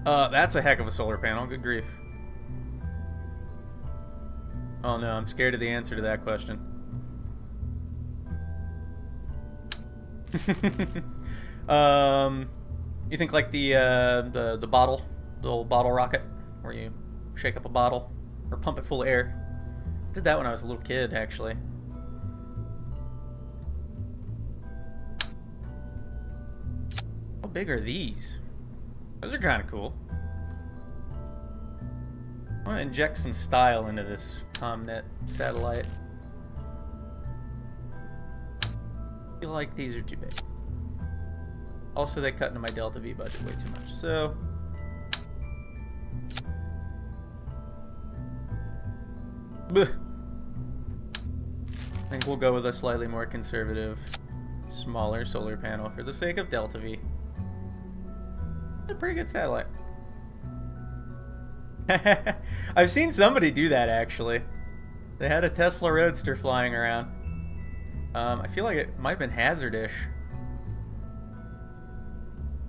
That's a heck of a solar panel. Good grief. Oh no, I'm scared of the answer to that question. You think like the bottle, the old bottle rocket, where you shake up a bottle or pump it full of air? I did that when I was a little kid, actually. How big are these? Those are kind of cool. I want to inject some style into this Comnet satellite. I feel like these are too big. Also, they cut into my delta V budget way too much. So, I think we'll go with a slightly more conservative, smaller solar panel for the sake of delta V. It's a pretty good satellite. I've seen somebody do that actually. They had a Tesla Roadster flying around. I feel like it might have been hazardish.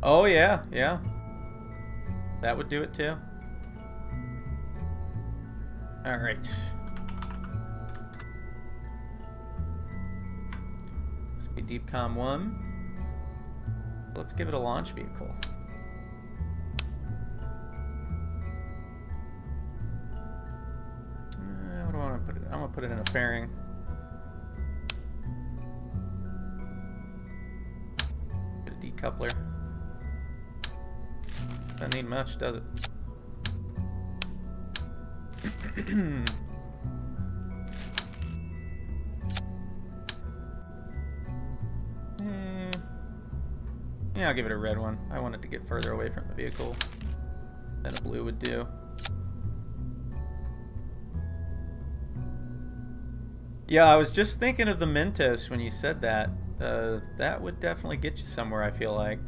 Oh yeah, yeah. That would do it too. All right. This will be Deep Com 1. Let's give it a launch vehicle. What do I want to put it in? I'm going to put it in a fairing. Put a decoupler. Doesn't need much, does it? Yeah, I'll give it a red one. I want it to get further away from the vehicle than a blue would do. Yeah, I was just thinking of the Mentos when you said that. That would definitely get you somewhere, I feel like.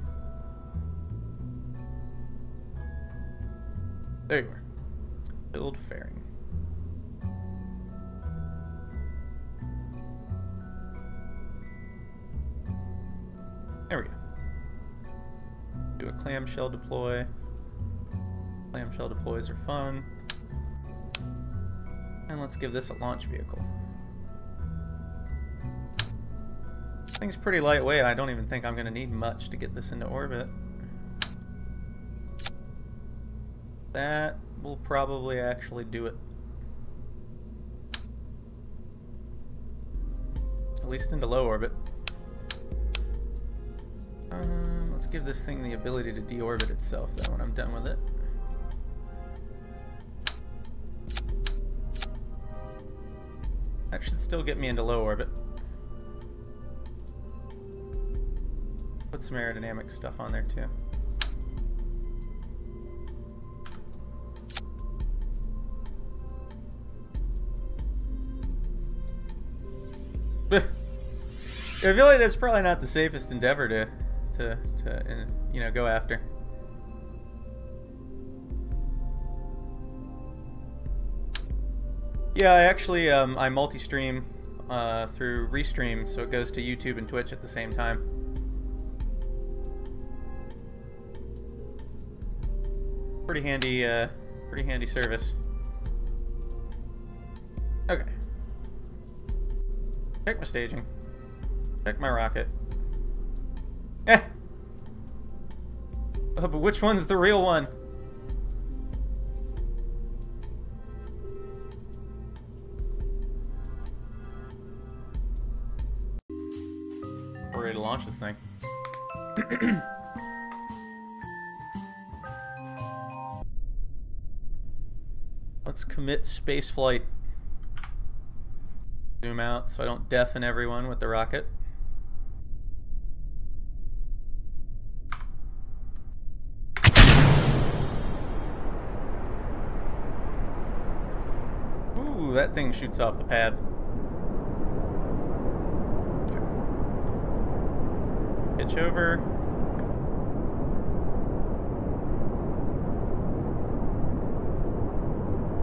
There you are. Build fairing. There we go. Do a clamshell deploy. Clamshell deploys are fun. And let's give this a launch vehicle. Thing's pretty lightweight. I don't even think I'm going to need much to get this into orbit. That will probably actually do it. At least into low orbit. Let's give this thing the ability to deorbit itself then when I'm done with it. That should still get me into low orbit. Put some aerodynamic stuff on there too. I feel like that's probably not the safest endeavor to you know, go after. Yeah, I actually I multi-stream through Restream, so it goes to YouTube and Twitch at the same time. Pretty handy service. Okay. Check my staging. Check my rocket. Eh! Oh, but which one's the real one? We're ready to launch this thing. Let's commit space flight. Zoom out so I don't deafen everyone with the rocket. Ooh, that thing shoots off the pad. Pitch over.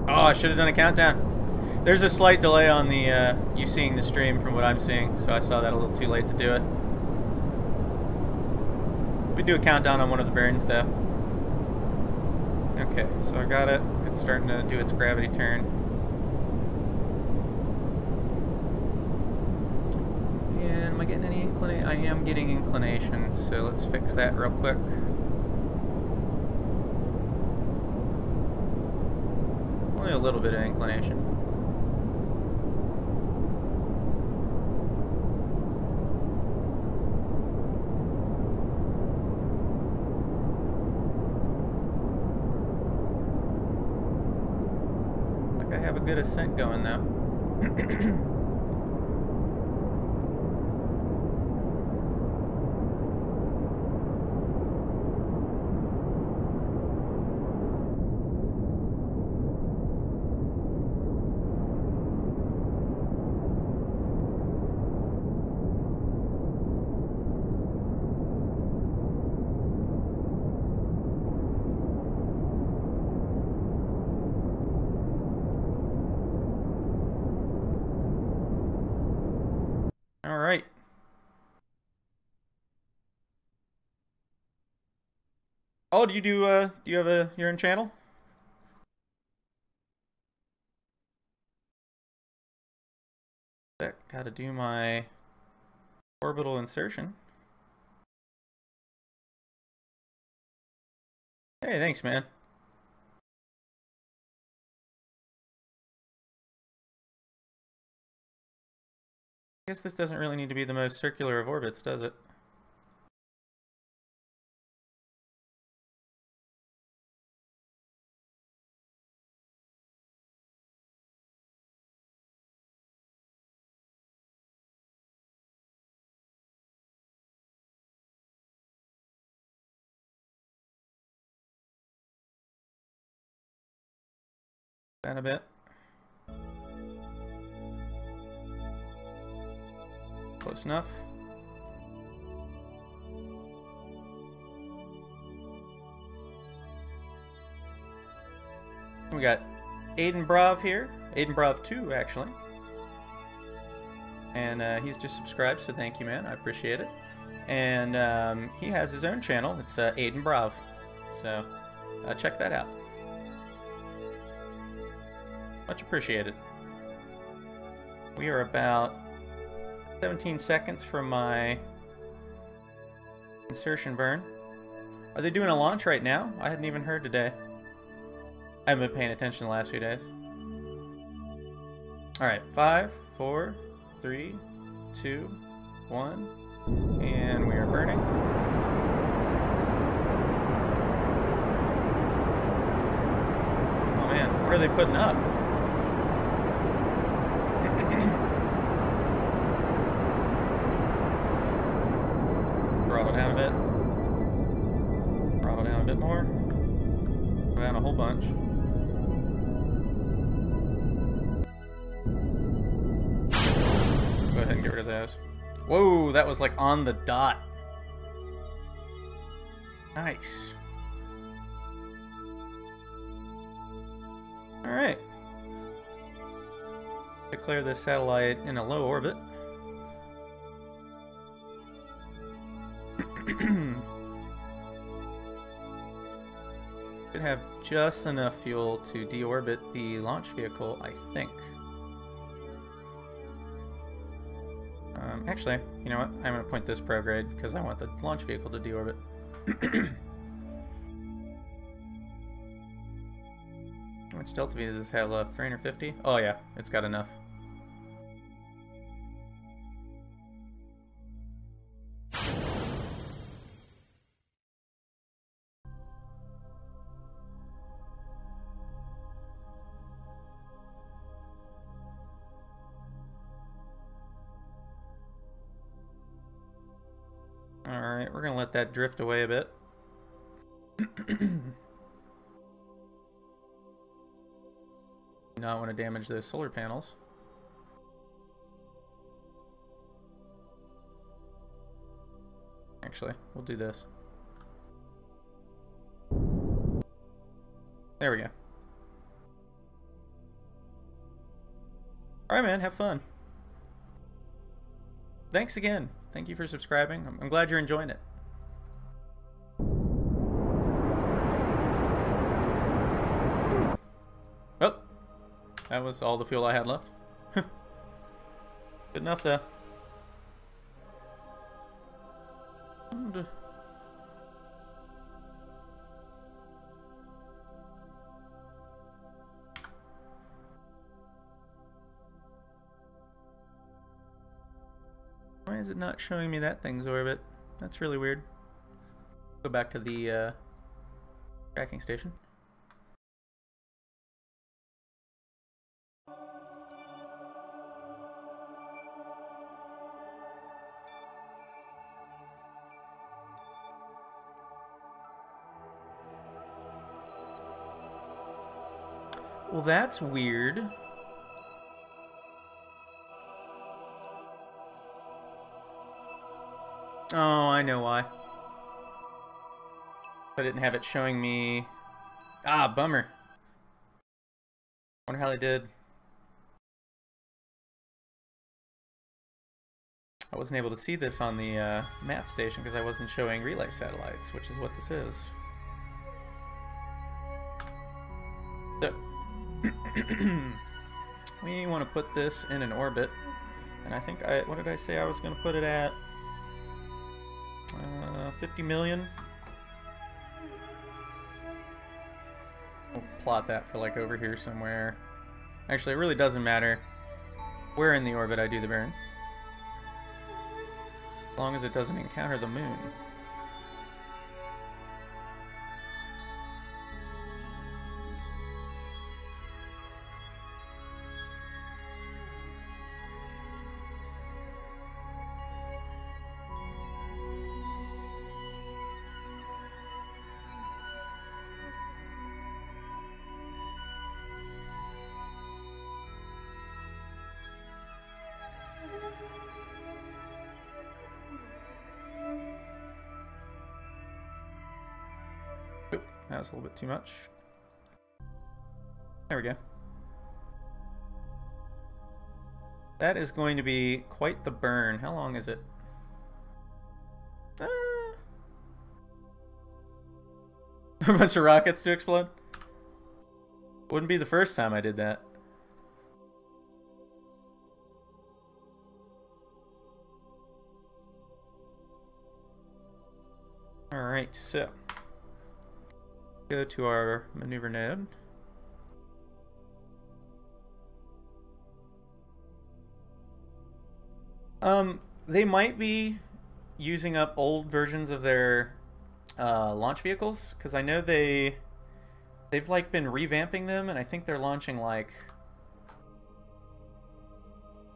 Oh, I should have done a countdown. There's a slight delay on the you seeing the stream from what I'm seeing, so I saw that a little too late to do it. We do a countdown on one of the burns though. Okay, so I got it. It's starting to do its gravity turn. And am I getting any inclination? I am getting inclination, so let's fix that real quick. Only a little bit of inclination. Like I have a good ascent going now. All right. Oh, do you have your own channel? Gotta do my orbital insertion. Hey, thanks, man. I guess this doesn't really need to be the most circular of orbits, does it? That a bit. Close enough. We got Aiden Brav here. Aiden Brav 2, actually. And he's just subscribed, so thank you, man. I appreciate it. And he has his own channel. It's Aiden Brav. So check that out. Much appreciated. We are about 17 seconds from my insertion burn. Are they doing a launch right now? I hadn't even heard today. I haven't been paying attention the last few days. Alright, 5, 4, 3, 2, 1, and we are burning. Oh man, what are they putting up? Throttle down a bit. Throttle down a bit more. Go down a whole bunch. Go ahead and get rid of those. Whoa, that was like on the dot. Nice. Alright. Declare this satellite in a low orbit. Should have just enough fuel to deorbit the launch vehicle, I think. Actually, you know what? I'm going to point this prograde because I want the launch vehicle to deorbit. How much delta V does this have left? 350? Oh yeah, it's got enough. Alright, we're going to let that drift away a bit. Not want to damage those solar panels. Actually, we'll do this. There we go. Alright man, have fun. Thanks again. Thank you for subscribing. I'm glad you're enjoying it. Oh, that was all the fuel I had left. Good enough though. Why is it not showing me that thing's orbit? That's really weird. Go back to the tracking station. Well, that's weird. Oh, I know why. I didn't have it showing me. Ah, bummer. Wonder how they did. I wasn't able to see this on the map station because I wasn't showing relay satellites, which is what this is. So, we want to put this in an orbit, and I think what did I say I was going to put it at? 50 million. We'll plot that for like over here somewhere. Actually, it really doesn't matter where in the orbit I do the burn, as long as it doesn't encounter the moon. that was a little bit too much. There we go. That is going to be quite the burn. How long is it? A bunch of rockets to explode? Wouldn't be the first time I did that. Alright, so go to our maneuver node. They might be using up old versions of their launch vehicles, because I know they've like been revamping them, and I think they're launching like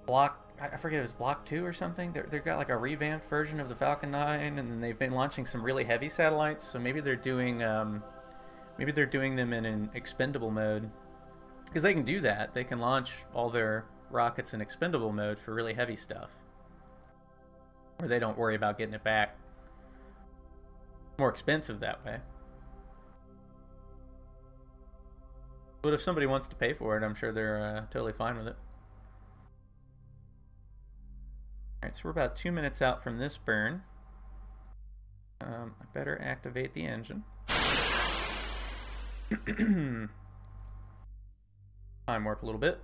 I forget, it was Block 2 or something. They've got like a revamped version of the Falcon 9, and then they've been launching some really heavy satellites, so maybe they're doing them in an expendable mode, because they can do that. They can launch all their rockets in expendable mode for really heavy stuff, where they don't worry about getting it back. More expensive that way. But if somebody wants to pay for it, I'm sure they're totally fine with it. Alright, so we're about 2 minutes out from this burn. I better activate the engine. Time warp a little bit.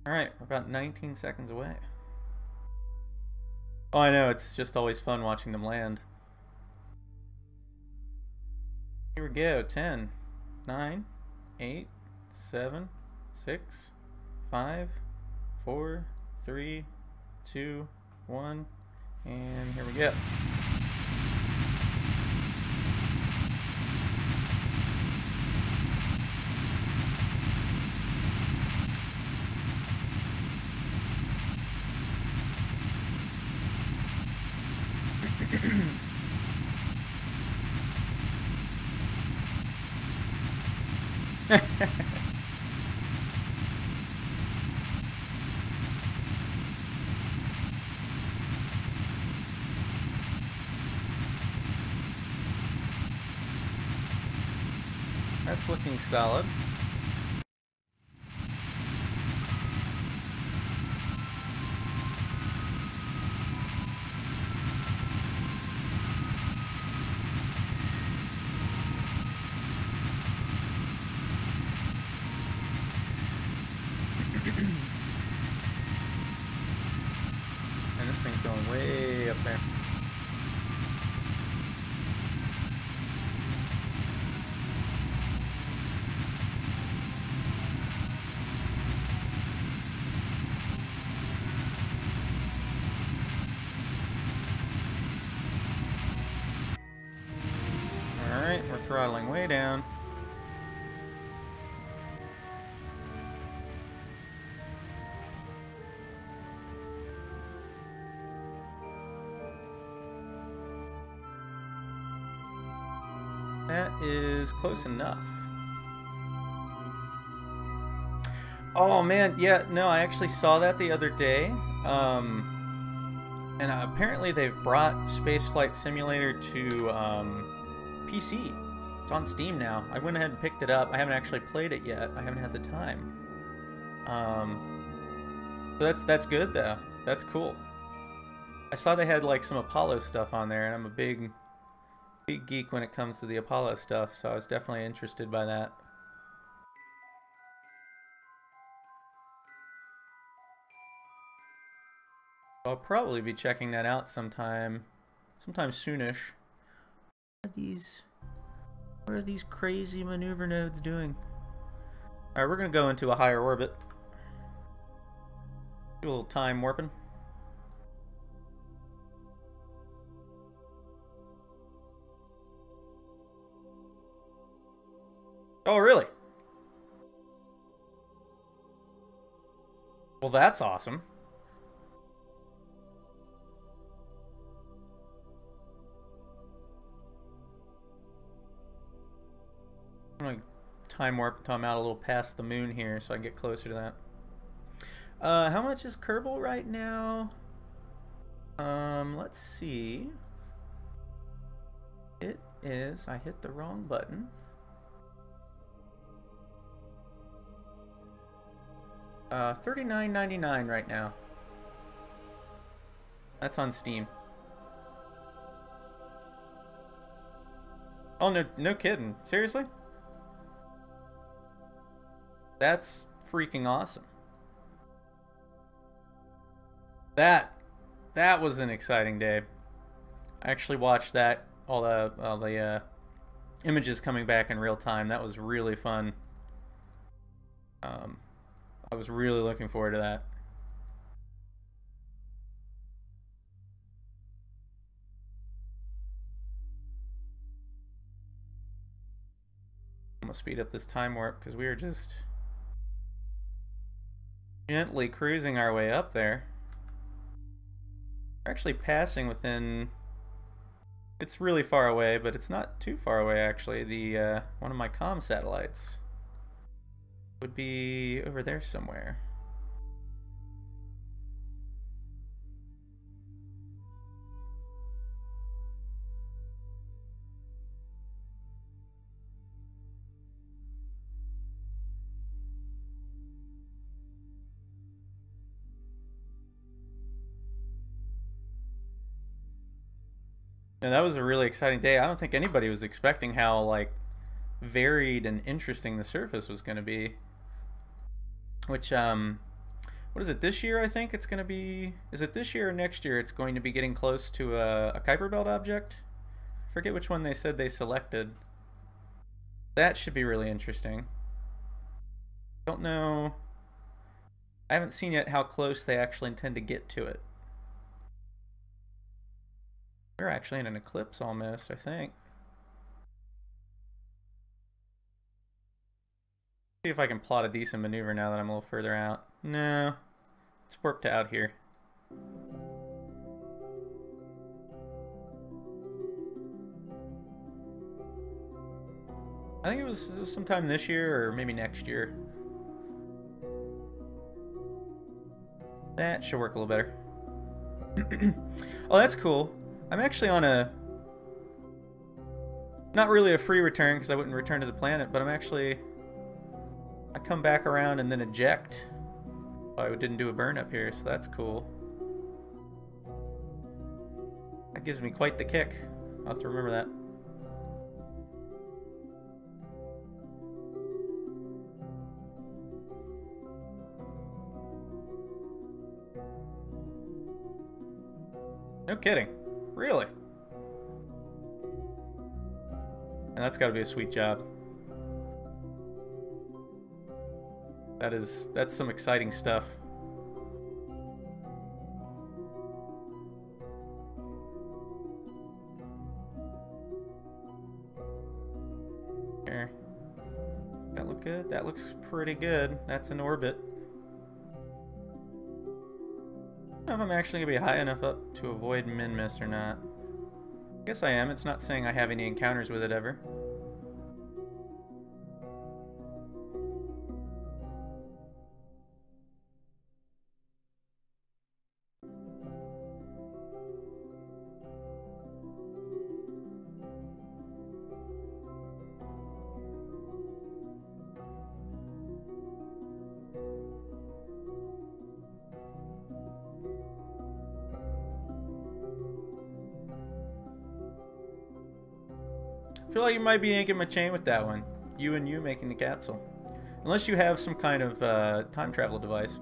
Alright, we're about 19 seconds away. Oh, I know, it's just always fun watching them land. Here we go. 10, 9, 8, 7, 6, 5, 4, 3, 2, 1, and here we go. That's looking solid. And this thing's going way up there. Alright, we're throttling way down. That is close enough. Oh man, yeah, no, I actually saw that the other day. And apparently they've brought Spaceflight Simulator to PC. It's on Steam now. I went ahead and picked it up. I haven't actually played it yet. I haven't had the time. So that's good though. That's cool. I saw they had like some Apollo stuff on there, and I'm a big geek when it comes to the Apollo stuff, so I was definitely interested by that. I'll probably be checking that out sometime soonish. What are these crazy maneuver nodes doing? Alright, we're gonna go into a higher orbit. Do a little time warping. Oh, really? Well, that's awesome. time warp until I'm out a little past the moon here so I can get closer to that. How much is Kerbal right now? Let's see. It is, I hit the wrong button. $39.99 right now. That's on Steam. Oh, no kidding. Seriously? That's freaking awesome. That was an exciting day. I actually watched that, all the images coming back in real time. That was really fun. I was really looking forward to that. I'm gonna speed up this time warp because we are just gently cruising our way up there. We're actually passing within, it's really far away, but it's not too far away actually. The one of my comm satellites would be over there somewhere. And that was a really exciting day. I don't think anybody was expecting how like varied and interesting the surface was going to be. Which what is it, this year? I think it's going to be, is it this year or next year it's going to be getting close to a Kuiper Belt object? I forget which one they said they selected. That should be really interesting. Don't know, I haven't seen yet how close they actually intend to get to it. We're actually in an eclipse almost, I think. See if I can plot a decent maneuver now that I'm a little further out. No. Let's warp to out here. I think it was sometime this year or maybe next year. That should work a little better. Oh, that's cool. I'm actually on a, not really a free return because I wouldn't return to the planet, but I'm actually, I come back around and then eject. I didn't do a burn up here, so that's cool. That gives me quite the kick. I'll have to remember that. No kidding. Really? And that's got to be a sweet job. That's some exciting stuff. Here. That look good? That looks pretty good. That's in orbit. I don't know if I'm actually going to be high enough up to avoid min-miss or not. I guess I am. It's not saying I have any encounters with it ever. I feel like you might be yanking my chain with that one. You and you making the capsule. Unless you have some kind of time travel device.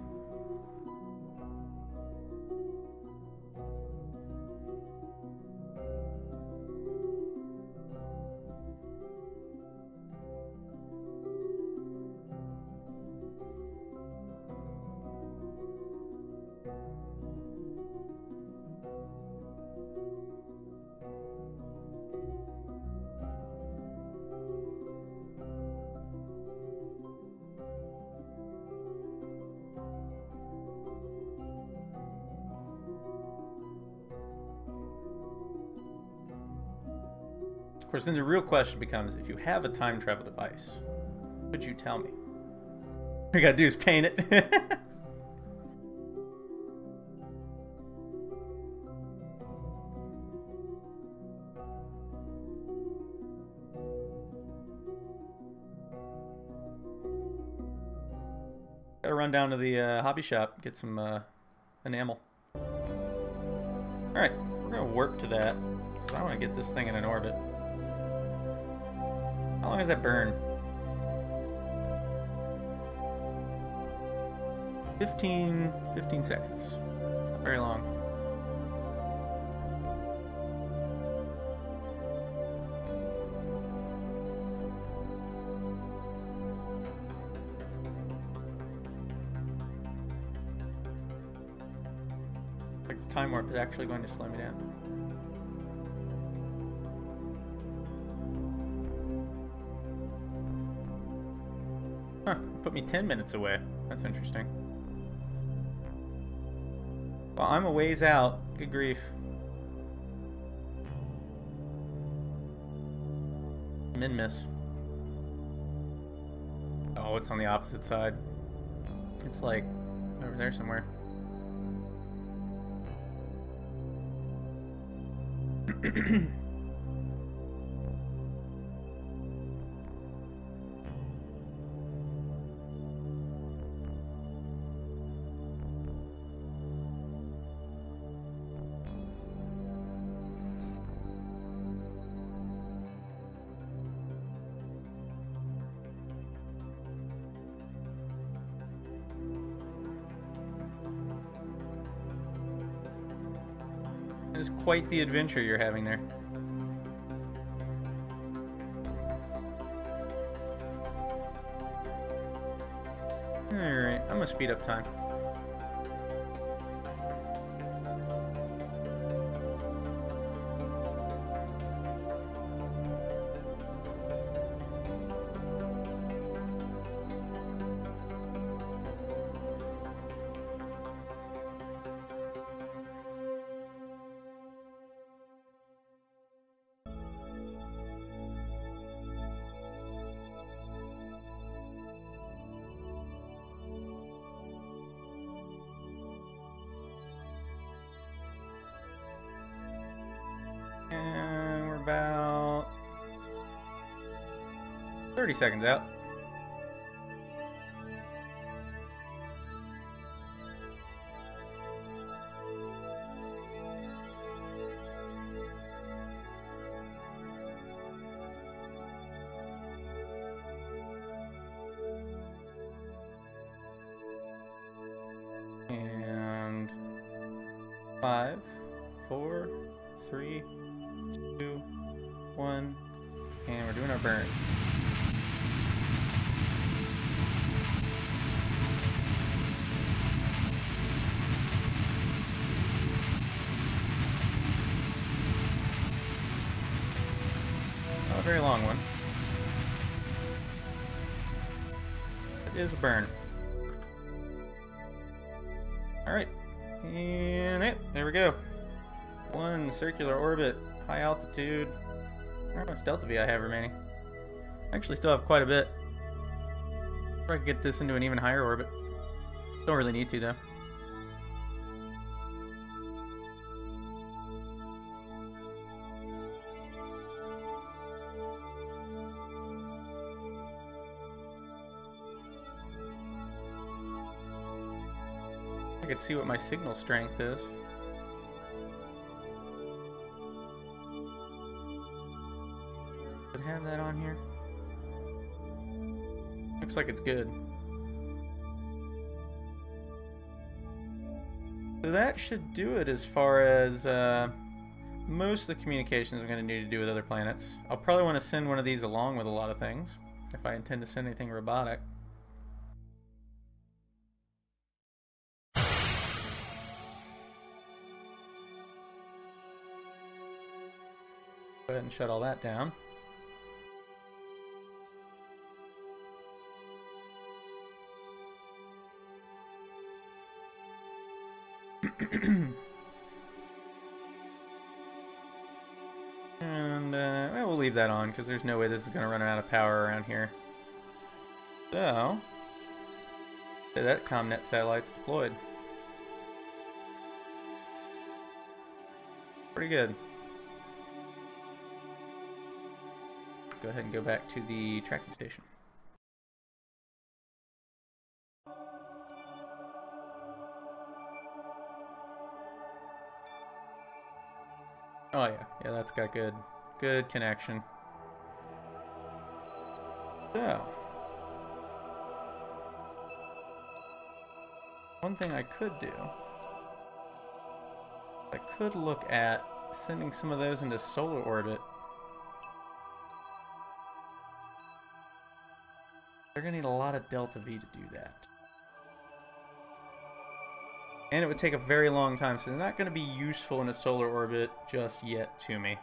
Of course, then the real question becomes, if you have a time travel device, Would you tell me? All I gotta do is paint it. Gotta run down to the hobby shop, get some enamel. Alright, we're gonna warp to that, because I want to get this thing in an orbit. How long does that burn? 15 seconds. Not very long. Like the time warp is actually going to slow me down. Huh, put me 10 minutes away. That's interesting. Well, I'm a ways out. Good grief. Min-miss. Oh, it's on the opposite side. It's like over there somewhere. It is quite the adventure you're having there. Alright, I'm gonna speed up time. And we're about 30 seconds out. And 5, 4, 3, 2, 1, and we're doing our burn. Not a very long one. It is a burn. Alright, and there we go. One circular orbit, high altitude. I don't know how much delta V I have remaining. I actually still have quite a bit. I could get this into an even higher orbit. Don't really need to though. I could see what my signal strength is. Does it have that on here? Looks like it's good. So that should do it as far as most of the communications I'm going to need to do with other planets. I'll probably want to send one of these along with a lot of things, if I intend to send anything robotic. Go ahead and shut all that down. And well, we'll leave that on because there's no way this is going to run out of power around here. So, that Comnet satellite's deployed. Pretty good. Go ahead and go back to the tracking station. Oh yeah, that's got good connection. So, one thing I could do, I could look at sending some of those into solar orbit. They're gonna need a lot of delta V to do that. And it would take a very long time, so they're not going to be useful in a solar orbit just yet to me.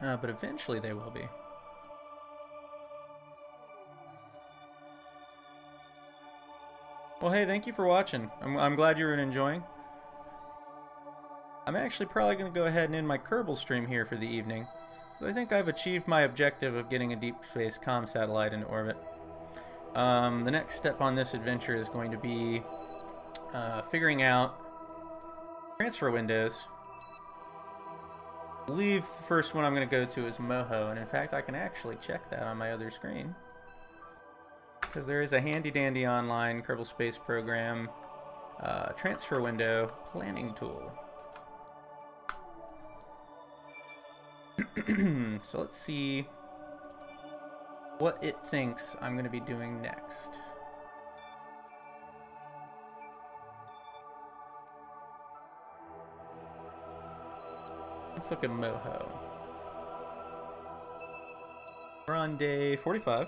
But eventually they will be. Well, hey, thank you for watching. I'm glad you were enjoying. I'm actually probably going to go ahead and end my Kerbal stream here for the evening. I think I've achieved my objective of getting a Deep Space Comm satellite into orbit. The next step on this adventure is going to be figuring out transfer windows. I believe the first one I'm going to go to is Moho, and in fact I can actually check that on my other screen. Because there is a handy-dandy online Kerbal Space Program transfer window planning tool. So let's see what it thinks I'm going to be doing next. Let's look at Moho. We're on day 45.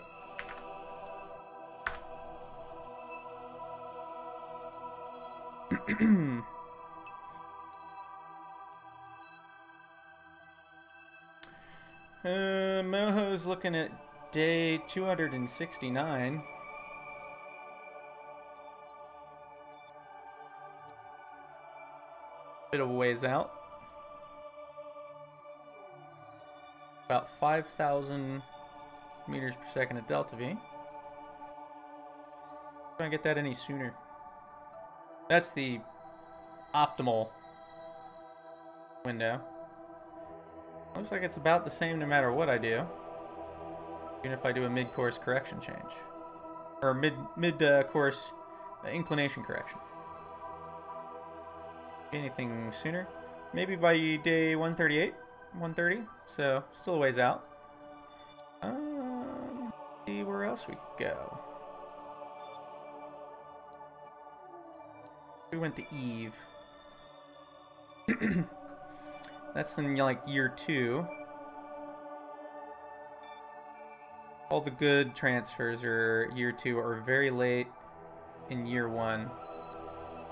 Moho's looking at day 269. Bit of a ways out. About 5,000 meters per second of delta V. Try and get that any sooner. That's the optimal window. Looks like it's about the same no matter what I do. Even if I do a mid-course correction change. Or mid-course inclination correction. Anything sooner? Maybe by day 138, 130. So, still a ways out. See where else we could go. We went to Eve. That's in like year 2. All the good transfers are year 2 or very late in year 1. We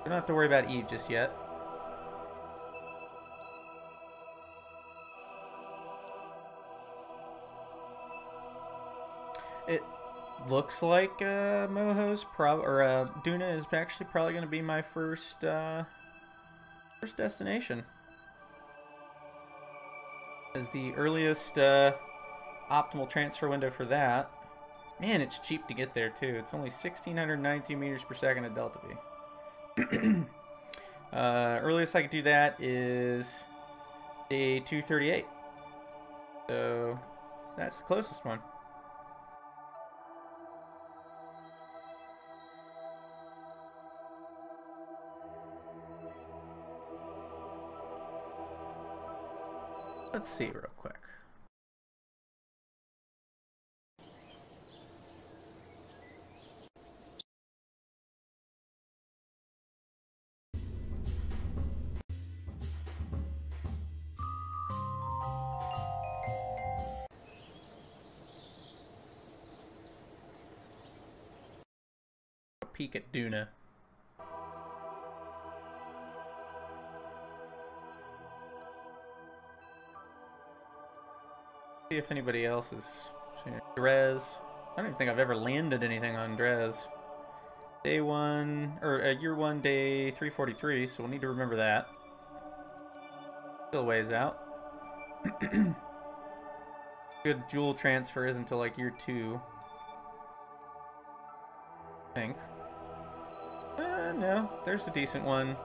don't have to worry about Eve just yet. It looks like Moho's Duna is actually probably going to be my first destination. As the earliest optimal transfer window for that. Man, it's cheap to get there too. It's only 1,692 meters per second of delta V. Earliest I could do that is day 238. So that's the closest one. Let's see real quick. Peek at Duna. See if anybody else is seen it. Drez. I don't even think I've ever landed anything on Drez. Day 1 or year 1, day 343. So we'll need to remember that. Still a ways out. Good jewel transfer isn't until like year 2. I think. No, there's a decent one.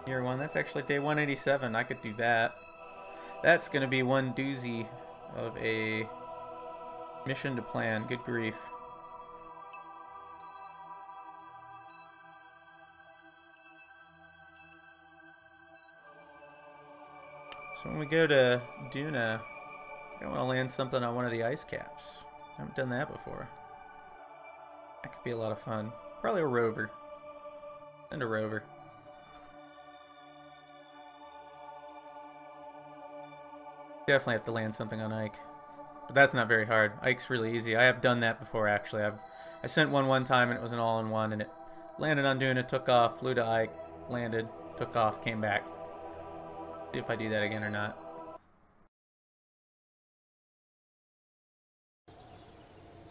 Year 1. That's actually day 187. I could do that. That's going to be one doozy of a mission to plan. Good grief. So when we go to Duna, I want to land something on one of the ice caps. I haven't done that before. That could be a lot of fun. Probably a rover. Send a rover. Definitely have to land something on Ike. But that's not very hard. Ike's really easy. I have done that before, actually. I sent one time, and it was an all-in-one, and it landed on Duna, took off, flew to Ike, landed, took off, came back. See if I do that again or not.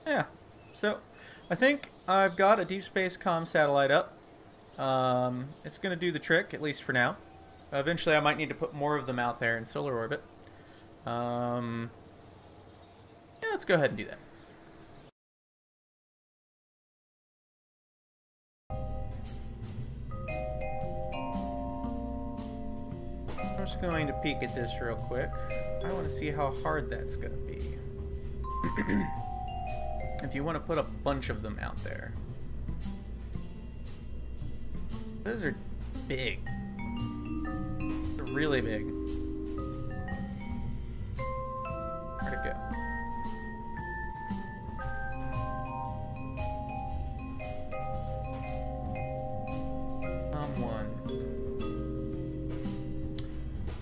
Yeah. So, I think I've got a Deep Space Comm satellite up. It's going to do the trick, at least for now. Eventually, I might need to put more of them out there in solar orbit. Yeah, let's go ahead and do that. I'm just going to peek at this real quick. I want to see how hard that's going to be. If you want to put a bunch of them out there. Those are big. They're really big. Where'd it go? One.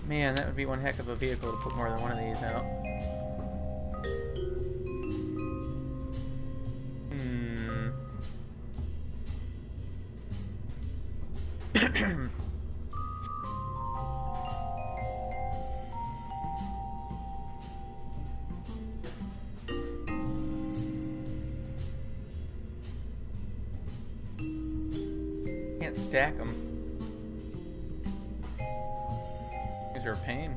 Man, that would be one heck of a vehicle to put more than one of these out. Can't stack them. These are a pain.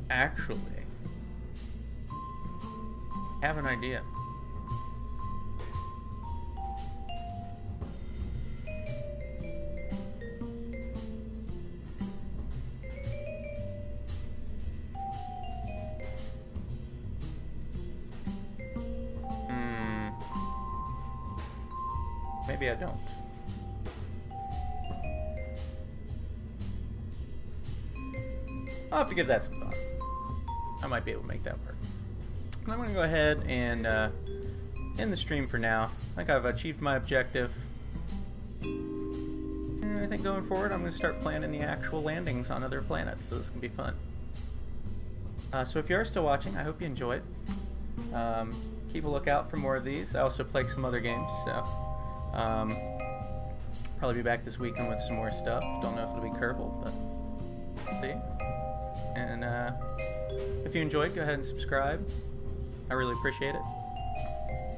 Actually, I have an idea. Maybe I don't. I'll have to give that some thought. I might be able to make that work. I'm going to go ahead and end the stream for now. I think I've achieved my objective. And I think going forward, I'm going to start planning the actual landings on other planets, so this can be fun. So if you are still watching, I hope you enjoyed. Keep a lookout for more of these. I also play some other games, so probably be back this weekend with some more stuff. Don't know if it'll be Kerbal, but we'll see. And if you enjoyed, go ahead and subscribe. I really appreciate it.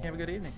Have a good evening.